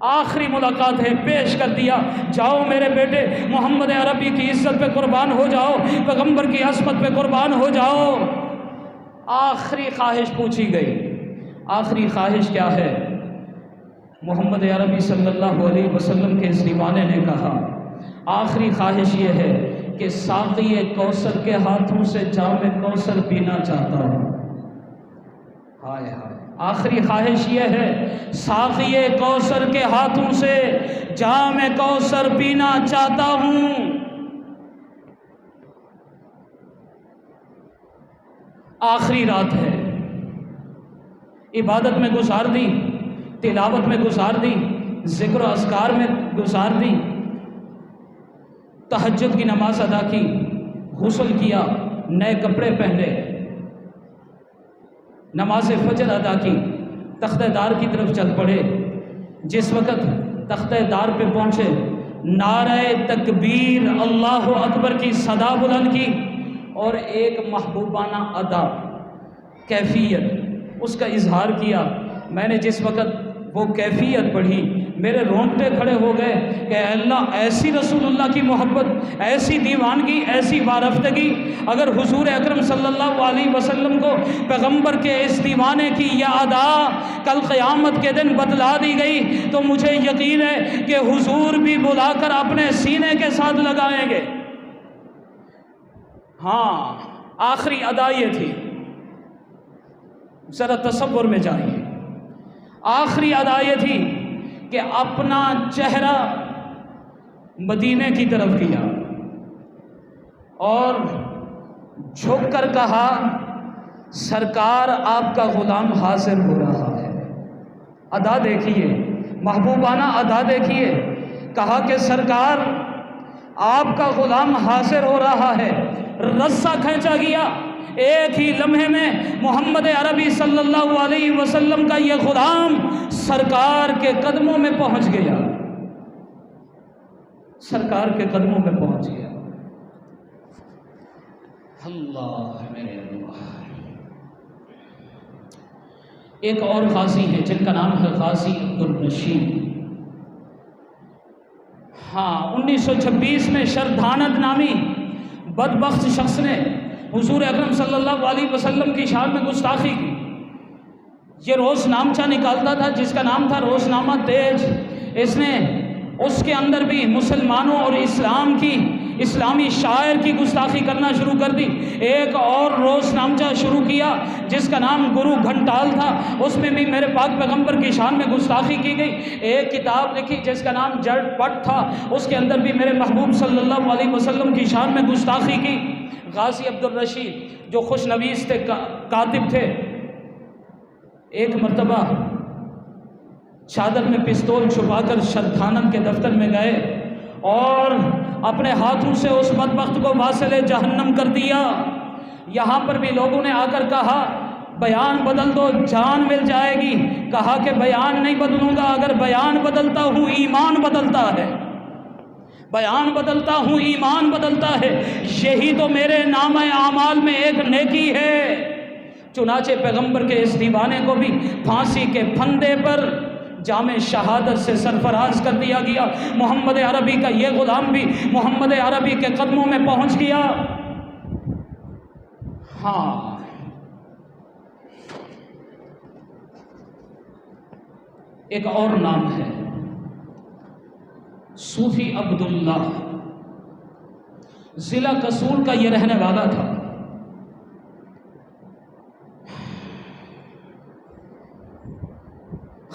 आखिरी मुलाकात है, पेश कर दिया। जाओ मेरे बेटे, मोहम्मद अरबी की इज्जत पे कुर्बान हो जाओ, पैगंबर की असमत पे कुर्बान हो जाओ। आखिरी ख्वाहिश पूछी गई। आखिरी ख्वाहिश क्या है? मोहम्मद अरबी सल्लल्लाहु अलैहि वसल्लम के इस दीवाने ने कहा, आखिरी ख्वाहिश ये है कि साक़ी कौसर के हाथों से जाम कौसर पीना चाहता हूँ। हाय हाय, आखिरी ख्वाहिश ये है, साक़ी कौसर के हाथों से जाम कौसर पीना चाहता हूँ। आखिरी रात है, इबादत में गुजार दी, तिलावत में गुजार दी, ज़िक्र अस्कार में गुजार दी, तहज्जुद की नमाज अदा की, गुस्ल किया, नए कपड़े पहने, नमाज फजर अदा की, तख्तेदार की तरफ चल पड़े। जिस वक़्त तख्तेदार पे पहुँचे, नारे तकबीर अल्लाहु अकबर की सदा बुलंद की और एक महबूबाना अदा, कैफियत उसका इजहार किया। मैंने जिस वक़्त वो कैफियत पढ़ी, मेरे रोंगटे खड़े हो गए कि अल्लाह, ऐसी रसूलुल्लाह की मोहब्बत, ऐसी दीवानगी, ऐसी वारफ्तगी अगर हुजूर अकरम सल्लल्लाहु अलैहि वसल्लम को पैगंबर के इस दीवाने की यह अदा कल क़यामत के दिन बतला दी गई तो मुझे यकीन है कि हुजूर भी बुलाकर अपने सीने के साथ लगाएंगे। हाँ, आखिरी अदा ये थी, ज़रा तसव्वुर में जाइए। आखिरी अदा ये थी कि अपना चेहरा मदीने की तरफ किया और झुककर कहा, सरकार आपका गुलाम हाजिर हो रहा है। अदा देखिए, महबूबाना अदा देखिए। कहा कि सरकार आपका गुलाम हाजिर हो रहा है। रस्सा खींचा गया। एक ही लम्हे में मोहम्मद अरबी सल्लल्लाहु अलैहि वसल्लम का ये गुलाम सरकार के कदमों में पहुंच गया, सरकार के कदमों में पहुंच गया। अल्लाह मेरे अल्लाह। एक और गाजी है जिनका नाम है गाजी अब्दुल रशीद। हाँ, 1926 में शरधानद नामी बदबख्त शख्स ने हुजूर अकरम सल्लल्लाहु अलैहि वसल्लम की शान में गुस्ताखी की। ये रोज़नामचा निकालता था जिसका नाम था रोज़नामा तेज। इसने उसके अंदर भी मुसलमानों और इस्लाम की, इस्लामी शायर की गुस्ताखी करना शुरू कर दी। एक और रोज़नामचा शुरू किया जिसका नाम गुरु घंटाल था, उसमें भी मेरे पाक पैगंबर की शान में गुस्ताखी की गई। एक किताब लिखी जिसका नाम जड़ पट था, उसके अंदर भी मेरे महबूब सल्लल्लाहु अलैहि वसल्लम की शान में गुस्ताखी की। गाजी अब्दुल रशीद जो खुशनवीस थे, कातिब थे, एक मर्तबा चादर में पिस्तौल छुपाकर शरथानन के दफ्तर में गए और अपने हाथों से उस बदबख्त को वासिले जहन्नम कर दिया। यहाँ पर भी लोगों ने आकर कहा बयान बदल दो, जान मिल जाएगी। कहा कि बयान नहीं बदलूंगा, अगर बयान बदलता हूँ ईमान बदलता है, बयान बदलता हूँ ईमान बदलता है। यही तो मेरे नाम-ए आमाल में एक नेकी है। चुनाचे पैगंबर के इस दीवाने को भी फांसी के फंदे पर जामे शहादत से सरफराज कर दिया गया। मोहम्मद अरबी का ये गुलाम भी मोहम्मद अरबी के कदमों में पहुंच गया। हाँ, एक और नाम है सूफी अब्दुल्ला, जिला कसूर का ये रहने वाला था।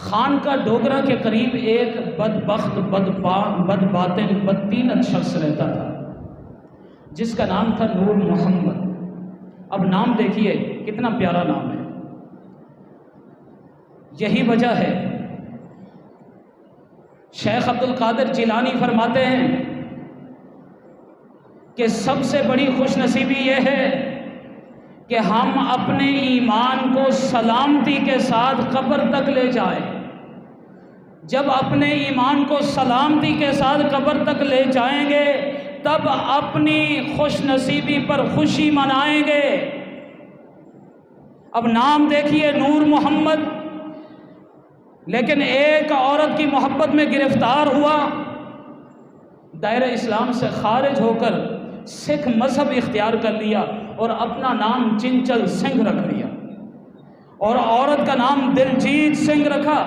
खान का डोगरा के करीब एक बदबख्त बदबातिन बदतीनत शख्स रहता था जिसका नाम था नूर मोहम्मद। अब नाम देखिए कितना प्यारा नाम है। यही वजह है शेख अब्दुल कादिर जिलानी फरमाते हैं कि सबसे बड़ी खुशनसीबी यह है कि हम अपने ईमान को सलामती के साथ कब्र तक ले जाएं। जब अपने ईमान को सलामती के साथ कब्र तक ले जाएंगे तब अपनी खुशनसीबी पर खुशी मनाएंगे। अब नाम देखिए नूर मोहम्मद, लेकिन एक औरत की मोहब्बत में गिरफ्तार हुआ, दायरा इस्लाम से खारिज होकर सिख मजहब इख्तियार कर लिया और अपना नाम चिंचल सिंह रख लिया और औरत का नाम दिलजीत सिंह रखा।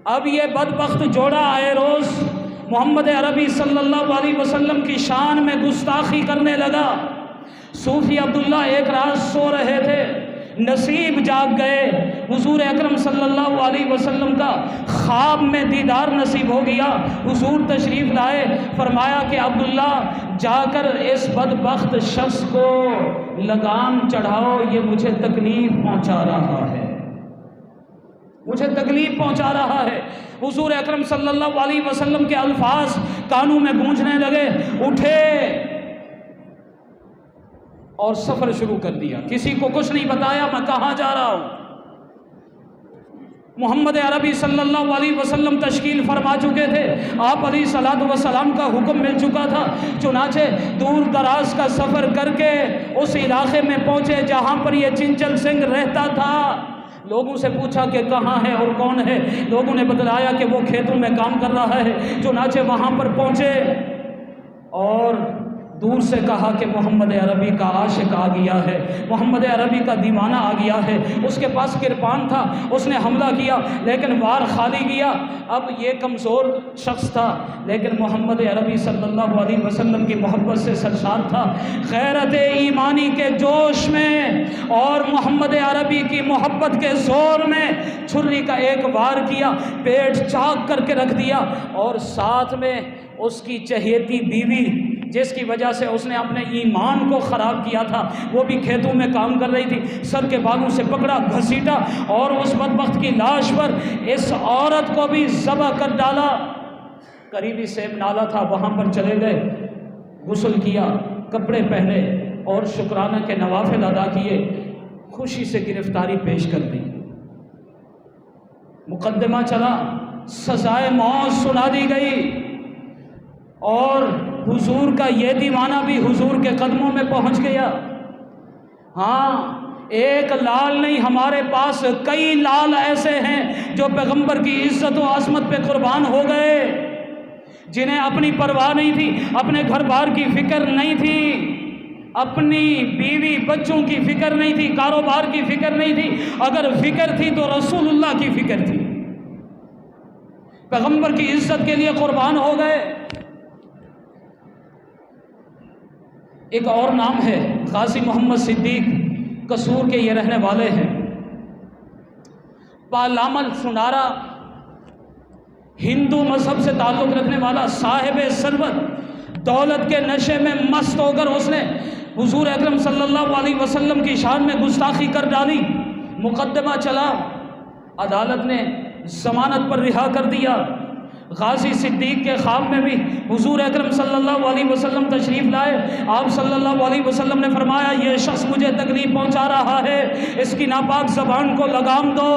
अब ये बदबख्त जोड़ा आए रोज़ मोहम्मद अरबी सल्लल्लाहु अलैहि वसल्लम की शान में गुस्ताखी करने लगा। सूफी अब्दुल्ला एक रात सो रहे थे, नसीब जाग गए, हुजूर अकरम सल्लल्लाहु अलैहि वसल्लम का ख्वाब में दीदार नसीब हो गया। हुजूर तशरीफ़ लाए, फरमाया कि अब्दुल्ला जाकर इस बदबख्त शख्स को लगाम चढ़ाओ, ये मुझे तकलीफ़ पहुंचा रहा है, मुझे तकलीफ़ पहुंचा रहा है। हुजूर अकरम सल्लल्लाहु अलैहि वसल्लम के अल्फाज कानों में गूंजने लगे, उठे और सफ़र शुरू कर दिया। किसी को कुछ नहीं बताया मैं कहाँ जा रहा हूँ। मोहम्मद अरबी सल्लल्लाहु अलैहि वसल्लम तशकील फरमा चुके थे, आप अलैहिस्सलातु वस्सलाम का हुक्म मिल चुका था। चुनाचे दूर दराज का सफ़र करके उस इलाके में पहुँचे जहाँ पर यह चिंचल सिंह रहता था। लोगों से पूछा कि कहाँ है और कौन है। लोगों ने बतलाया कि वो खेतों में काम कर रहा है। चुनाचे वहाँ पर पहुँचे और दूर से कहा कि मोहम्मद अरबी का आशिक आ गया है, मोहम्मद अरबी का दीवाना आ गया है। उसके पास किरपान था, उसने हमला किया लेकिन वार खाली गया। अब ये कमज़ोर शख्स था लेकिन मोहम्मद अरबी सल्लल्लाहु अलैहि वसल्लम की मोहब्बत से सरशार था। गैरत ईमानी के जोश में और मोहम्मद अरबी की मोहब्बत के ज़ोर में छुरी का एक वार किया, पेट चाक करके रख दिया और साथ में उसकी चहेती बीवी जिसकी वजह से उसने अपने ईमान को ख़राब किया था, वो भी खेतों में काम कर रही थी, सर के बालों से पकड़ा, घसीटा और उस बदबख्त की लाश पर इस औरत को भी ज़बह कर डाला। करीबी सेब नाला था, वहाँ पर चले गए, गुस्ल किया, कपड़े पहने और शुक्राना के नवाफिल अदा किए, खुशी से गिरफ्तारी पेश कर दी। मुकदमा चला, सजाए मौत सुना दी गई और हुजूर का ये दीवाना भी हुजूर के कदमों में पहुंच गया। हाँ, एक लाल नहीं, हमारे पास कई लाल ऐसे हैं जो पैगंबर की इज्जत और अज़मत पे कुर्बान हो गए, जिन्हें अपनी परवाह नहीं थी, अपने घर बार की फिक्र नहीं थी, अपनी बीवी बच्चों की फिक्र नहीं थी, कारोबार की फिक्र नहीं थी। अगर फिक्र थी तो रसूलुल्लाह की फिक्र थी, पैगंबर की इज्जत के लिए कुर्बान हो गए। एक और नाम है गाजी मोहम्मद सिद्दीक, कसूर के ये रहने वाले हैं। पालामल सुनारा, हिंदू मजहब से ताल्लुक़ रखने वाला, साहिब सरवत, दौलत के नशे में मस्त होकर उसने हुजूर अकरम सल्लल्लाहु अलैहि वसल्लम की शान में गुस्ताखी कर डाली। मुकदमा चला, अदालत ने ज़मानत पर रिहा कर दिया। गाजी सिद्दीक के ख्वाब में भी हुजूर अकरम सल्लल्लाहु अलैहि वसल्लम तशरीफ़ लाए। आप सल्लल्लाहु अलैहि वसल्लम ने फरमाया, ये शख्स मुझे तकलीफ़ पहुंचा रहा है, इसकी नापाक ज़बान को लगाम दो।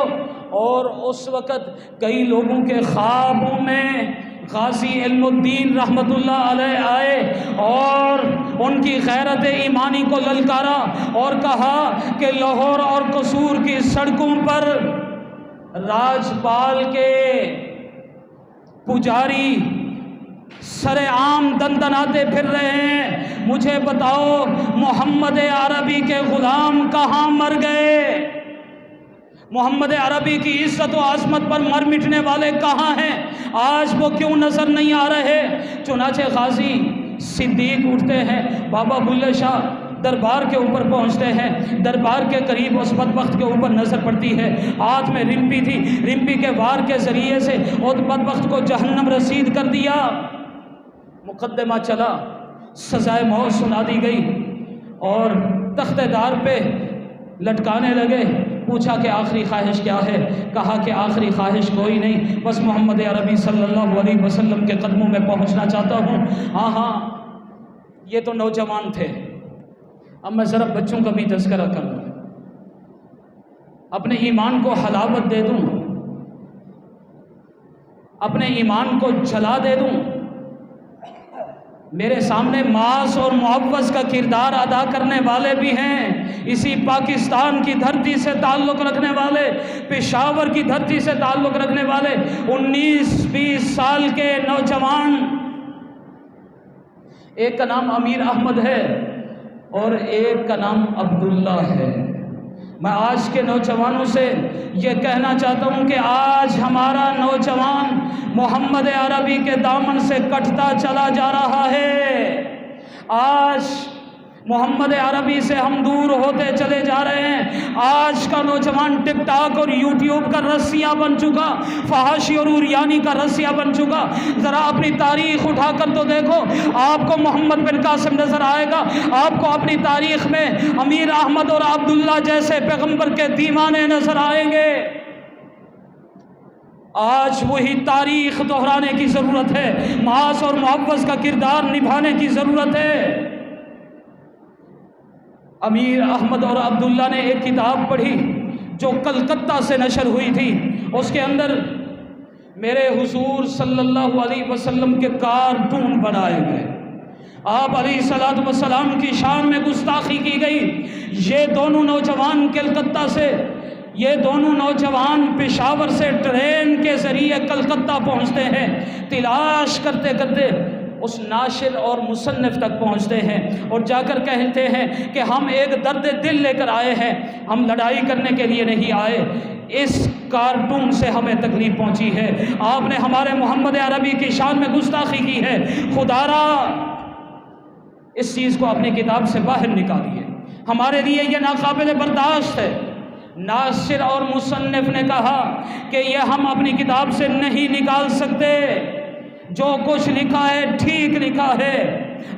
और उस वक़्त कई लोगों के ख्वाबों में गाजी इल्मुद्दीन रहमतुल्लाह अलैह आए और उनकी गैरत ईमानी को ललकारा और कहा कि लाहौर और कसूर की सड़कों पर राजपाल के पुजारी सरेआम दंदनाते फिर रहे हैं। मुझे बताओ, मोहम्मद अरबी के ग़ुलाम कहाँ मर गए? मोहम्मद अरबी की इज्जत व आज़मत पर मर मिटने वाले कहाँ हैं? आज वो क्यों नज़र नहीं आ रहे? चुनाचे गाजी सिद्दीक उठते हैं, बाबा बुल्ले शाह दरबार के ऊपर पहुंचते हैं। दरबार के करीब उस बदबख्त के ऊपर नज़र पड़ती है, हाथ में रिम्पी थी। रिम्पी के वार के ज़रिए से उस बदबख्त को जहन्नम रसीद कर दिया। मुकद्दमा चला, सज़ाए मौत सुना दी गई और तख्तेदार पे लटकाने लगे। पूछा कि आखिरी ख्वाहिश क्या है? कहा कि आखिरी ख्वाहिश कोई नहीं, बस मोहम्मद अरबी सल्लल्लाहु अलैहि वसल्लम के कदमों में पहुंचना चाहता हूँ। हाँ हाँ, ये तो नौजवान थे। अब मैं ज़रा बच्चों का भी तज़किरा कर लूँ, अपने ईमान को हलावत दे दूँ, अपने ईमान को जला दे दूँ। मेरे सामने मास और मुअव्वज़ का किरदार अदा करने वाले भी हैं। इसी पाकिस्तान की धरती से ताल्लुक़ रखने वाले, पेशावर की धरती से ताल्लुक़ रखने वाले 19-20 साल के नौजवान, एक का नाम अमीर अहमद है और एक का नाम अब्दुल्ला है। मैं आज के नौजवानों से ये कहना चाहता हूँ कि आज हमारा नौजवान मोहम्मद अरबी के दामन से कटता चला जा रहा है। आज मोहम्मद अरबी से हम दूर होते चले जा रहे हैं। आज का नौजवान टिकटॉक और यूट्यूब का रस्सिया बन चुका, फहाशी और उरियानी का रस्सिया बन चुका। ज़रा अपनी तारीख उठाकर तो देखो, आपको मोहम्मद बिन कासिम नज़र आएगा, आपको अपनी तारीख में अमीर अहमद और अब्दुल्ला जैसे पैगंबर के दीवाने नज़र आएंगे। आज वही तारीख दोहराने की ज़रूरत है, मास और मुअव्वज़ का किरदार निभाने की ज़रूरत है। अमीर अहमद और अब्दुल्ला ने एक किताब पढ़ी जो कलकत्ता से नशर हुई थी। उसके अंदर मेरे हुजूर सल्लल्लाहु अलैहि वसल्लम के कार्टून बनाए गए। आप अलैहिस्सलातु वस्सलाम की शान में गुस्ताखी की गई। ये दोनों नौजवान कलकत्ता से, ये दोनों नौजवान पेशावर से ट्रेन के ज़रिए कलकत्ता पहुंचते हैं। तलाश करते करते उस नाशिर और मुसन्निफ तक पहुंचते हैं और जाकर कहते हैं कि हम एक दर्द दिल लेकर आए हैं, हम लड़ाई करने के लिए नहीं आए। इस कार्टून से हमें तकलीफ पहुंची है, आपने हमारे मोहम्मद अरबी की शान में गुस्ताखी की है। खुदारा इस चीज़ को अपनी किताब से बाहर निकालिए, हमारे लिए ये नाकाबिल बर्दाश्त है। नासिर और मुसन्निफ ने कहा कि यह हम अपनी किताब से नहीं निकाल सकते, जो कुछ लिखा है ठीक लिखा है।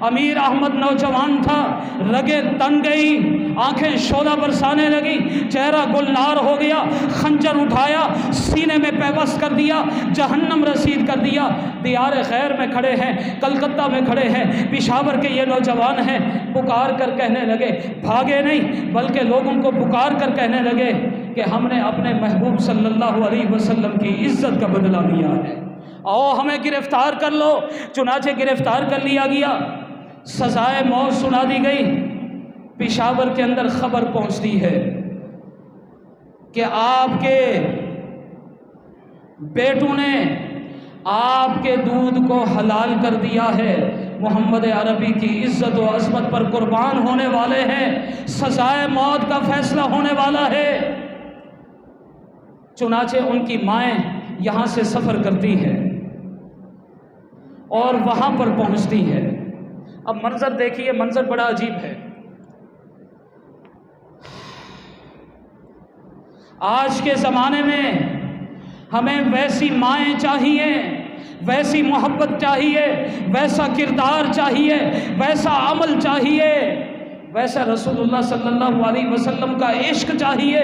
अमीर अहमद नौजवान था, रगें तन गई, आंखें शोला बरसाने लगी, चेहरा गुलनार हो गया, खंजर उठाया, सीने में पैबस्त कर दिया, जहन्नम रसीद कर दिया। दियार खैर में खड़े हैं, कलकत्ता में खड़े हैं, पेशावर के ये नौजवान हैं। पुकार कर कहने लगे, भागे नहीं बल्कि लोगों को पुकार कर कहने लगे कि हमने अपने महबूब सल्लल्लाहु अलैहि वसल्लम की इज्जत का बदला लिया है, आओ हमें गिरफ्तार कर लो। चुनाचे गिरफ्तार कर लिया गया, सजाए मौत सुना दी गई। पेशावर के अंदर खबर पहुंचती है कि आपके बेटों ने आपके दूध को हलाल कर दिया है, मोहम्मद अरबी की इज्जत व अज़मत पर कुर्बान होने वाले हैं, सजाए मौत का फैसला होने वाला है। चुनाचे उनकी माएँ यहाँ से सफ़र करती है और वहाँ पर पहुँचती है। अब मंजर देखिए, मंजर बड़ा अजीब है। आज के ज़माने में हमें वैसी माएँ चाहिए, वैसी मोहब्बत चाहिए, वैसा किरदार चाहिए, वैसा अमल चाहिए वैसा रसूलुल्लाह सल्लल्लाहु अलैहि वसल्लम का इश्क चाहिए,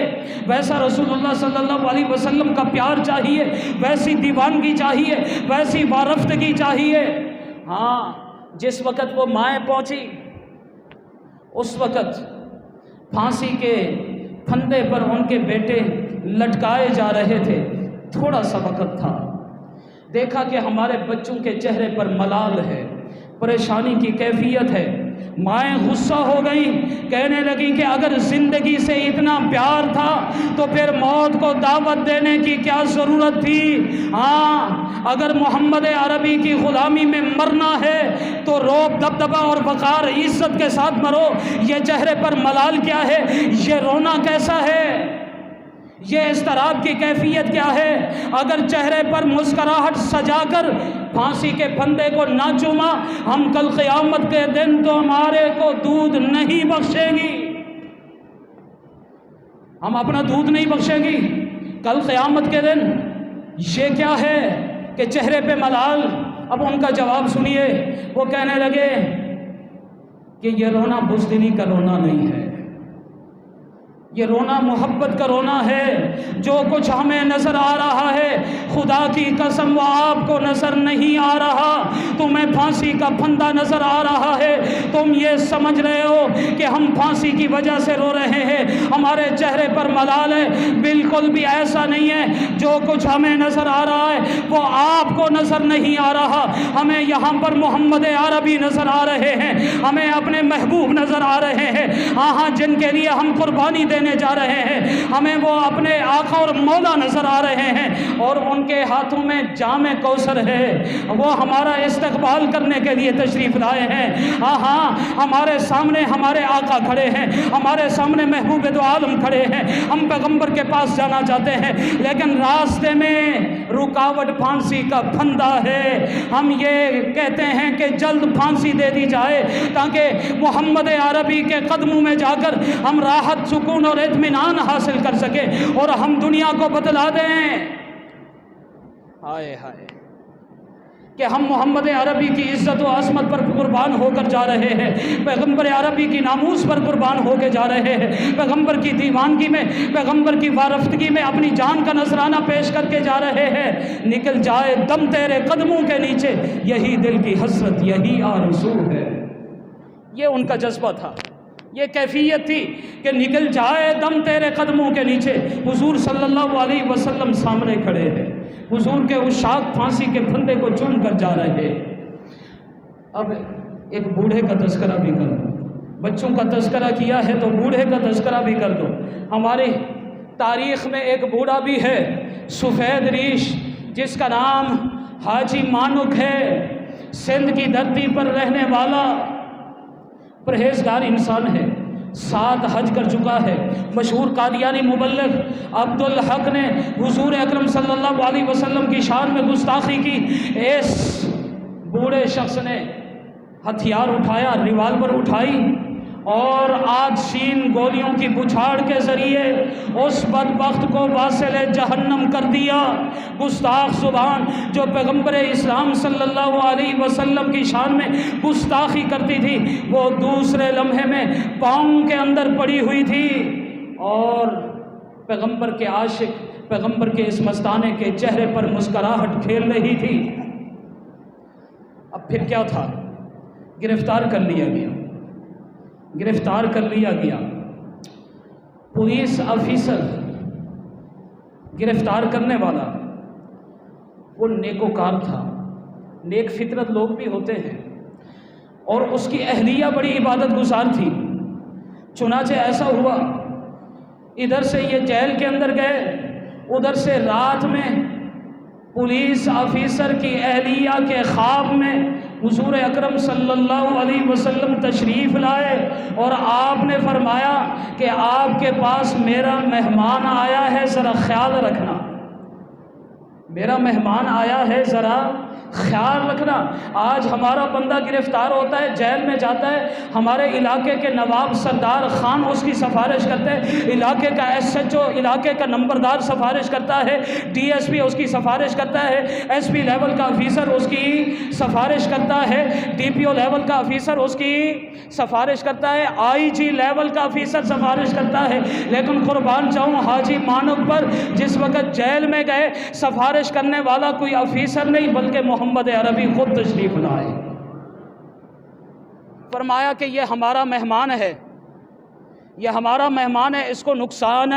वैसा रसूलुल्लाह सल्लल्लाहु अलैहि वसल्लम का प्यार चाहिए, वैसी दीवानगी चाहिए, वैसी वारफ्तगी चाहिए। हाँ, जिस वक़्त वो माए पहुँची उस वक़्त फांसी के फंदे पर उनके बेटे लटकाए जा रहे थे। थोड़ा सा वक़्त था, देखा कि हमारे बच्चों के चेहरे पर मलाल है, परेशानी की कैफियत है। माएँ गुस्सा हो गई, कहने लगी कि अगर ज़िंदगी से इतना प्यार था तो फिर मौत को दावत देने की क्या ज़रूरत थी। हाँ, अगर मोहम्मद अरबी की ग़ुलामी में मरना है तो रोब दबदबा और वक़ार इज़्ज़त के साथ मरो। ये चेहरे पर मलाल क्या है, ये रोना कैसा है, ये इस्तराब की कैफियत क्या है। अगर चेहरे पर मुस्कराहट सजाकर फांसी के फंदे को ना चूमा, हम कल क़यामत के दिन तो हमारे को दूध नहीं बख्शेगी, हम अपना दूध नहीं बख्शेंगी कल क़यामत के दिन। ये क्या है कि चेहरे पे मलाल। अब उनका जवाब सुनिए, वो कहने लगे कि ये रोना बुज़दिली का रोना नहीं है, ये रोना मोहब्बत का रोना है। जो कुछ हमें नज़र आ रहा है, खुदा की कसम वो आपको नज़र नहीं आ रहा। तुम्हें फांसी का फंदा नज़र आ रहा है, तुम ये समझ रहे हो कि हम फांसी की वजह से रो रहे हैं, हमारे चेहरे पर मलाल है। बिल्कुल भी ऐसा नहीं है। जो कुछ हमें नज़र आ रहा है वो आपको नज़र नहीं आ रहा। हमें यहाँ पर मोहम्मद अरबी नज़र आ रहे हैं, हमें अपने महबूब नज़र आ रहे हैं। हाँ, जिनके लिए हम कुर्बानी देने जा रहे हैं, हमें वो अपने आका और मौला नजर आ रहे हैं, और उनके हाथों में जामे कौसर है। वो हमारा इस्तकबाल करने के लिए तशरीफ लाए हैं। हाँ, हमारे सामने हमारे आका खड़े हैं, हमारे सामने महबूब दो आलम खड़े हैं। हम पैगंबर के पास जाना चाहते हैं, लेकिन रास्ते में रुकावट फांसी का फंदा है। हम ये कहते हैं कि जल्द फांसी दे दी जाए ताकि मोहम्मद अरबी के कदमों में जाकर हम राहत, सुकून और इत्मीनान हासिल कर सके और हम दुनिया को बतला दें, हाय हाय, कि हम मोहम्मद अरबी की इज़्ज़त व अज़मत पर कुर्बान होकर जा रहे हैं, पैगंबर अरबी की नामूस पर कुर्बान होकर जा रहे हैं, पैगंबर की दीवानगी में, पैगंबर की वारफ्तगी में अपनी जान का नजराना पेश करके जा रहे हैं। निकल जाए दम तेरे कदमों के नीचे, यही दिल की हसरत, यही आरज़ू है। ये उनका जज्बा था, ये कैफियत थी कि निकल जाए दम तेरे कदमों के नीचे। हुजूर सल्लल्लाहु अलैहि वसल्लम सामने खड़े हैं, हुजूर के उशाक फांसी के फंदे को चूम कर जा रहे हैं। अब एक बूढ़े का तज़किरा भी कर दो, बच्चों का तज़किरा किया है तो बूढ़े का तज़किरा भी कर दो। हमारी तारीख़ में एक बूढ़ा भी है, सफ़ेद रीश, जिसका नाम हाजी मानुक है। सिंध की धरती पर रहने वाला परहेजगार इंसान है, 7 हज कर चुका है। मशहूर कादियानी मुबल्लिग अब्दुल हक ने हुजूर अकरम सल्लल्लाहु अलैहि वसल्लम की शान में गुस्ताखी की। इस बूढ़े शख्स ने हथियार उठाया, रिवाल्वर उठाई और आदशीन गोलियों की बुछाड़ के ज़रिए उस बदबख्त को वासिल जहन्नम कर दिया। गुस्ताख ज़ुबान जो पैगंबर इस्लाम सल्लल्लाहु अलैहि वसल्लम की शान में गुस्ताखी करती थी, वो दूसरे लम्हे में पाँव के अंदर पड़ी हुई थी और पैगंबर के आशिक, पैगंबर के इस मस्ताने के चेहरे पर मुस्कराहट खेल रही थी। अब फिर क्या था, गिरफ्तार कर लिया गया, गिरफ्तार कर लिया गया। पुलिस ऑफिसर गिरफ्तार करने वाला वो नेकोकार था, नेक फितरत लोग भी होते हैं, और उसकी अहलिया बड़ी इबादत गुजार थी। चुनाचे ऐसा हुआ, इधर से ये जेल के अंदर गए, उधर से रात में पुलिस ऑफिसर की अहलिया के ख्वाब में हुजूर अकरम सल्लल्लाहु अलैहि वसल्लम तशरीफ़ लाए और आपने फरमाया कि आपके पास मेरा मेहमान आया है, ज़रा ख्याल रखना। मेरा मेहमान आया है, ज़रा ख्याल रखना। आज हमारा बंदा गिरफ्तार होता है, जेल में जाता है, हमारे इलाके के नवाब सरदार खान उसकी सिफारिश करते हैं, इलाके का SHO, इलाके का नंबरदार सिफारिश करता है, DSP उसकी सिफारिश करता है, SP लेवल का ऑफिसर उसकी सिफारिश करता है, DPO लेवल का ऑफिसर उसकी सिफारिश करता है, IG लेवल का ऑफिसर सिफारिश करता है। लेकिन कुर्बान जाऊँ हाजी मानव पर जिस वक्त जेल में गए, सिफारिश करने वाला कोई ऑफिसर नहीं बल्कि मोहम्मद अरबी खुद तशरीफ लाए। फरमाया कि ये हमारा मेहमान है, ये हमारा मेहमान है, इसको नुकसान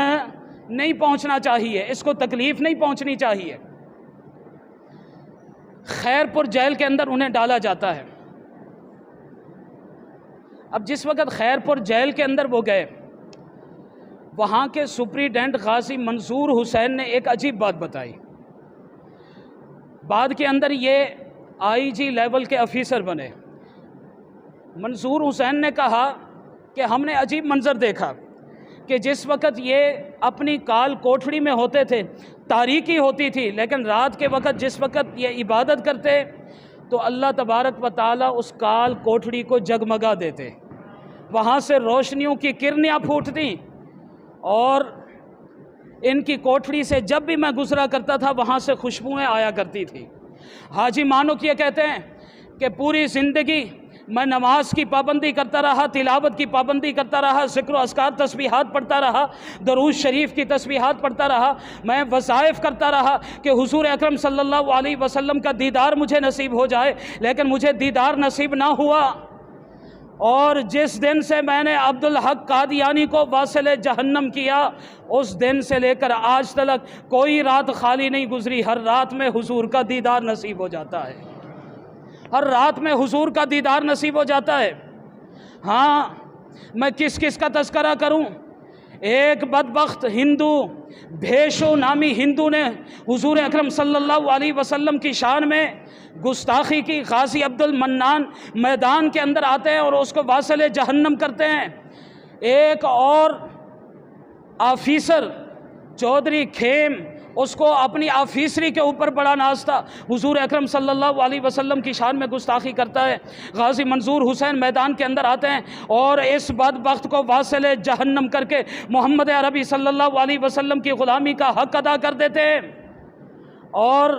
नहीं पहुंचना चाहिए, इसको तकलीफ़ नहीं पहुंचनी चाहिए। खैरपुर जेल के अंदर उन्हें डाला जाता है। अब जिस वक़्त खैरपुर जेल के अंदर वो गए, वहाँ के सुप्रीटेंडेंट गाजी मंसूर हुसैन ने एक अजीब बात बताई। बाद के अंदर ये IG लेवल के ऑफिसर बने। मंसूर हुसैन ने कहा कि हमने अजीब मंज़र देखा कि जिस वक़्त ये अपनी काल कोठड़ी में होते थे, तारीकी होती थी, लेकिन रात के वक़्त जिस वक़्त ये इबादत करते तो अल्लाह तबारक व ताला उस काल कोठड़ी को जगमगा देते, वहाँ से रोशनियों की किरणें फूटती और इनकी कोठड़ी से जब भी मैं गुजरा करता था वहाँ से खुशबुएँ आया करती थी। हाजी मानुक ये कहते हैं कि पूरी ज़िंदगी मैं नमाज की पाबंदी करता रहा, तिलावत की पाबंदी करता रहा, ज़िक्र अस्कार तस्बीहात पढ़ता रहा, दरूद शरीफ की तस्बीहात पढ़ता रहा, मैं वज़ाइफ करता रहा कि हुज़ूर अकरम सल्लल्लाहु अलैहि वसल्लम का दीदार मुझे नसीब हो जाए, लेकिन मुझे दीदार नसीब ना हुआ। और जिस दिन से मैंने अब्दुल हक कादियानी को वासिल जहन्नम किया, उस दिन से लेकर आज तक कोई रात खाली नहीं गुजरी, हर रात में हुजूर का दीदार नसीब हो जाता है, हर रात में हुजूर का दीदार नसीब हो जाता है। हाँ, मैं किस किस का तज़किरा करूं। एक बदबख्त हिंदू, भेशो नामी हिंदू ने हुजूर अकरम सल्लल्लाहु अलैहि वसल्लम की शान में गुस्ताखी की। गाजी अब्दुल मन्नान मैदान के अंदर आते हैं और उसको वासिल जहन्नम करते हैं। एक और ऑफिसर चौधरी खेम, उसको अपनी ऑफिसरी के ऊपर बड़ा नाज था, हुजूर अकरम सल्लल्लाहु अलैहि वसल्लम की शान में गुस्ताखी करता है। गाजी मंसूर हुसैन मैदान के अंदर आते हैं और इस बदबख्त को वासिल जहन्नम करके मोहम्मद अरबी सल्लल्लाहु अलैहि वसल्लम की ग़ुलामी का हक़ अदा कर देते हैं। और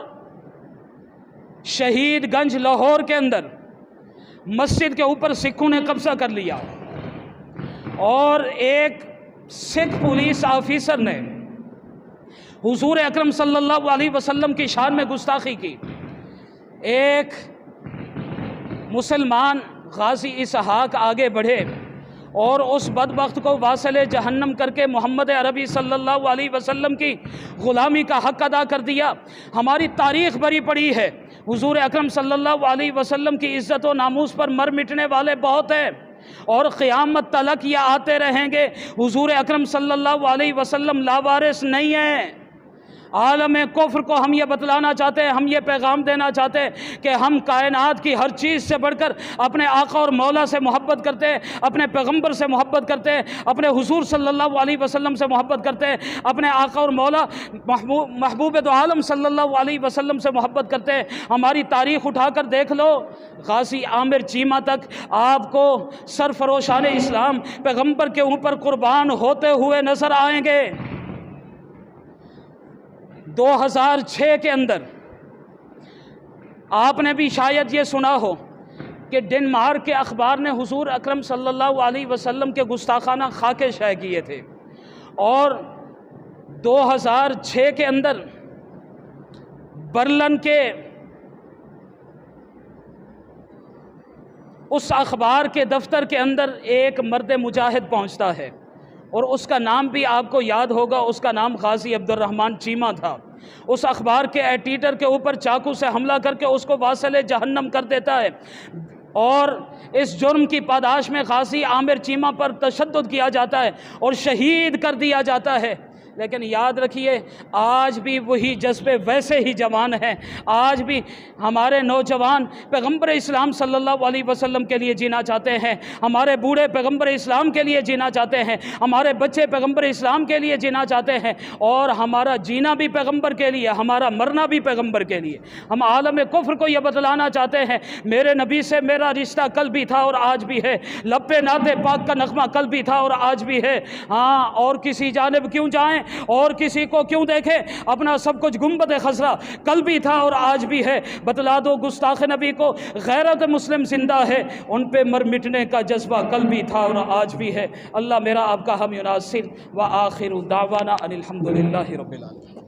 शहीदगंज लाहौर के अंदर मस्जिद के ऊपर सिखों ने कब्ज़ा कर लिया और एक सिख पुलिस ऑफिसर ने हुजूर अकरम सल्लल्लाहु अलैहि वसल्लम की शान में गुस्ताखी की। एक मुसलमान गाजी इसहाक आगे बढ़े और उस बदबख्त को वासिल जहन्नम करके मोहम्मद अरबी सल्लल्लाहु अलैहि वसल्लम की ग़ुलामी का हक़ अदा कर दिया। हमारी तारीख़ भरी पड़ी है, हुजूर अकरम सल्लल्लाहु अलैहि वसल्लम की इज़्ज़त व नामूस पर मर मिटने वाले बहुत हैं और क़यामत तलक ये आते रहेंगे। हुजूर अकरम सल्लल्लाहु अलैहि वसल्लम लावारिस नहीं हैं। आलम कुफ्र को हम ये बतलाना चाहते हैं, हम ये पैगाम देना चाहते हैं कि हम कायनात की हर चीज़ से बढ़कर अपने आका और मौला से मोहब्बत करते हैं, अपने पैगम्बर से मोहब्बत करते हैं, अपने हुजूर सल्लल्लाहु अलैहि वसल्लम से मोहब्बत करते हैं, अपने आका और मौला महबूब दो आलम सल्लल्लाहु अलैहि वसल्लम से मोहब्बत करते हैं। हमारी तारीख़ उठाकर देख लो, गाजी आमिर चीमा तक आपको सरफरोशान इस्लाम पैगम्बर के ऊपर कुर्बान होते हुए नज़र आएंगे। 2006 के अंदर आपने भी शायद ये सुना हो कि डेनमार्क के अखबार ने हुजूर अकरम सल्लल्लाहु अलैहि वसल्लम के गुस्ताखाना खाके शाये किए थे और 2006 के अंदर बर्लिन के उस अखबार के दफ्तर के अंदर एक मर्द मुजाहिद पहुंचता है और उसका नाम भी आपको याद होगा, उसका नाम गाजी अब्दुर्रहमान चीमा था। उस अखबार के एडिटर के ऊपर चाकू से हमला करके उसको वासिल जहन्नम कर देता है और इस जुर्म की पादाश में गाजी आमिर चीमा पर तशद्दुद किया जाता है और शहीद कर दिया जाता है। लेकिन याद रखिए आज भी वही जज्बे वैसे ही जवान हैं। आज भी हमारे नौजवान पैगंबर इस्लाम सल्लल्लाहु अलैहि वसल्लम के लिए जीना चाहते हैं, हमारे बूढ़े पैगंबर इस्लाम के लिए जीना चाहते हैं, हमारे बच्चे पैगंबर इस्लाम के लिए जीना चाहते हैं, और हमारा जीना भी पैगंबर के लिए, हमारा मरना भी पैगंबर के लिए। हम आलम कुफ्र को यह बतलाना चाहते हैं मेरे नबी से मेरा रिश्ता कल भी था और आज भी है, लब्बे नाते पाक का नगमा कल भी था और आज भी है। हाँ, और किसी जानिब क्यों जाएं और किसी को क्यों देखें, अपना सब कुछ गुंबद खसरा कल भी था और आज भी है। बतला दो गुस्ताख नबी को गैरत मुस्लिम जिंदा है, उन पे मर मिटने का जज्बा कल भी था और आज भी है। अल्लाह मेरा आपका हम युनासिर व आखिर दावाना अनिल हम्दुलिल्लाहि रब्बिल आलमीन।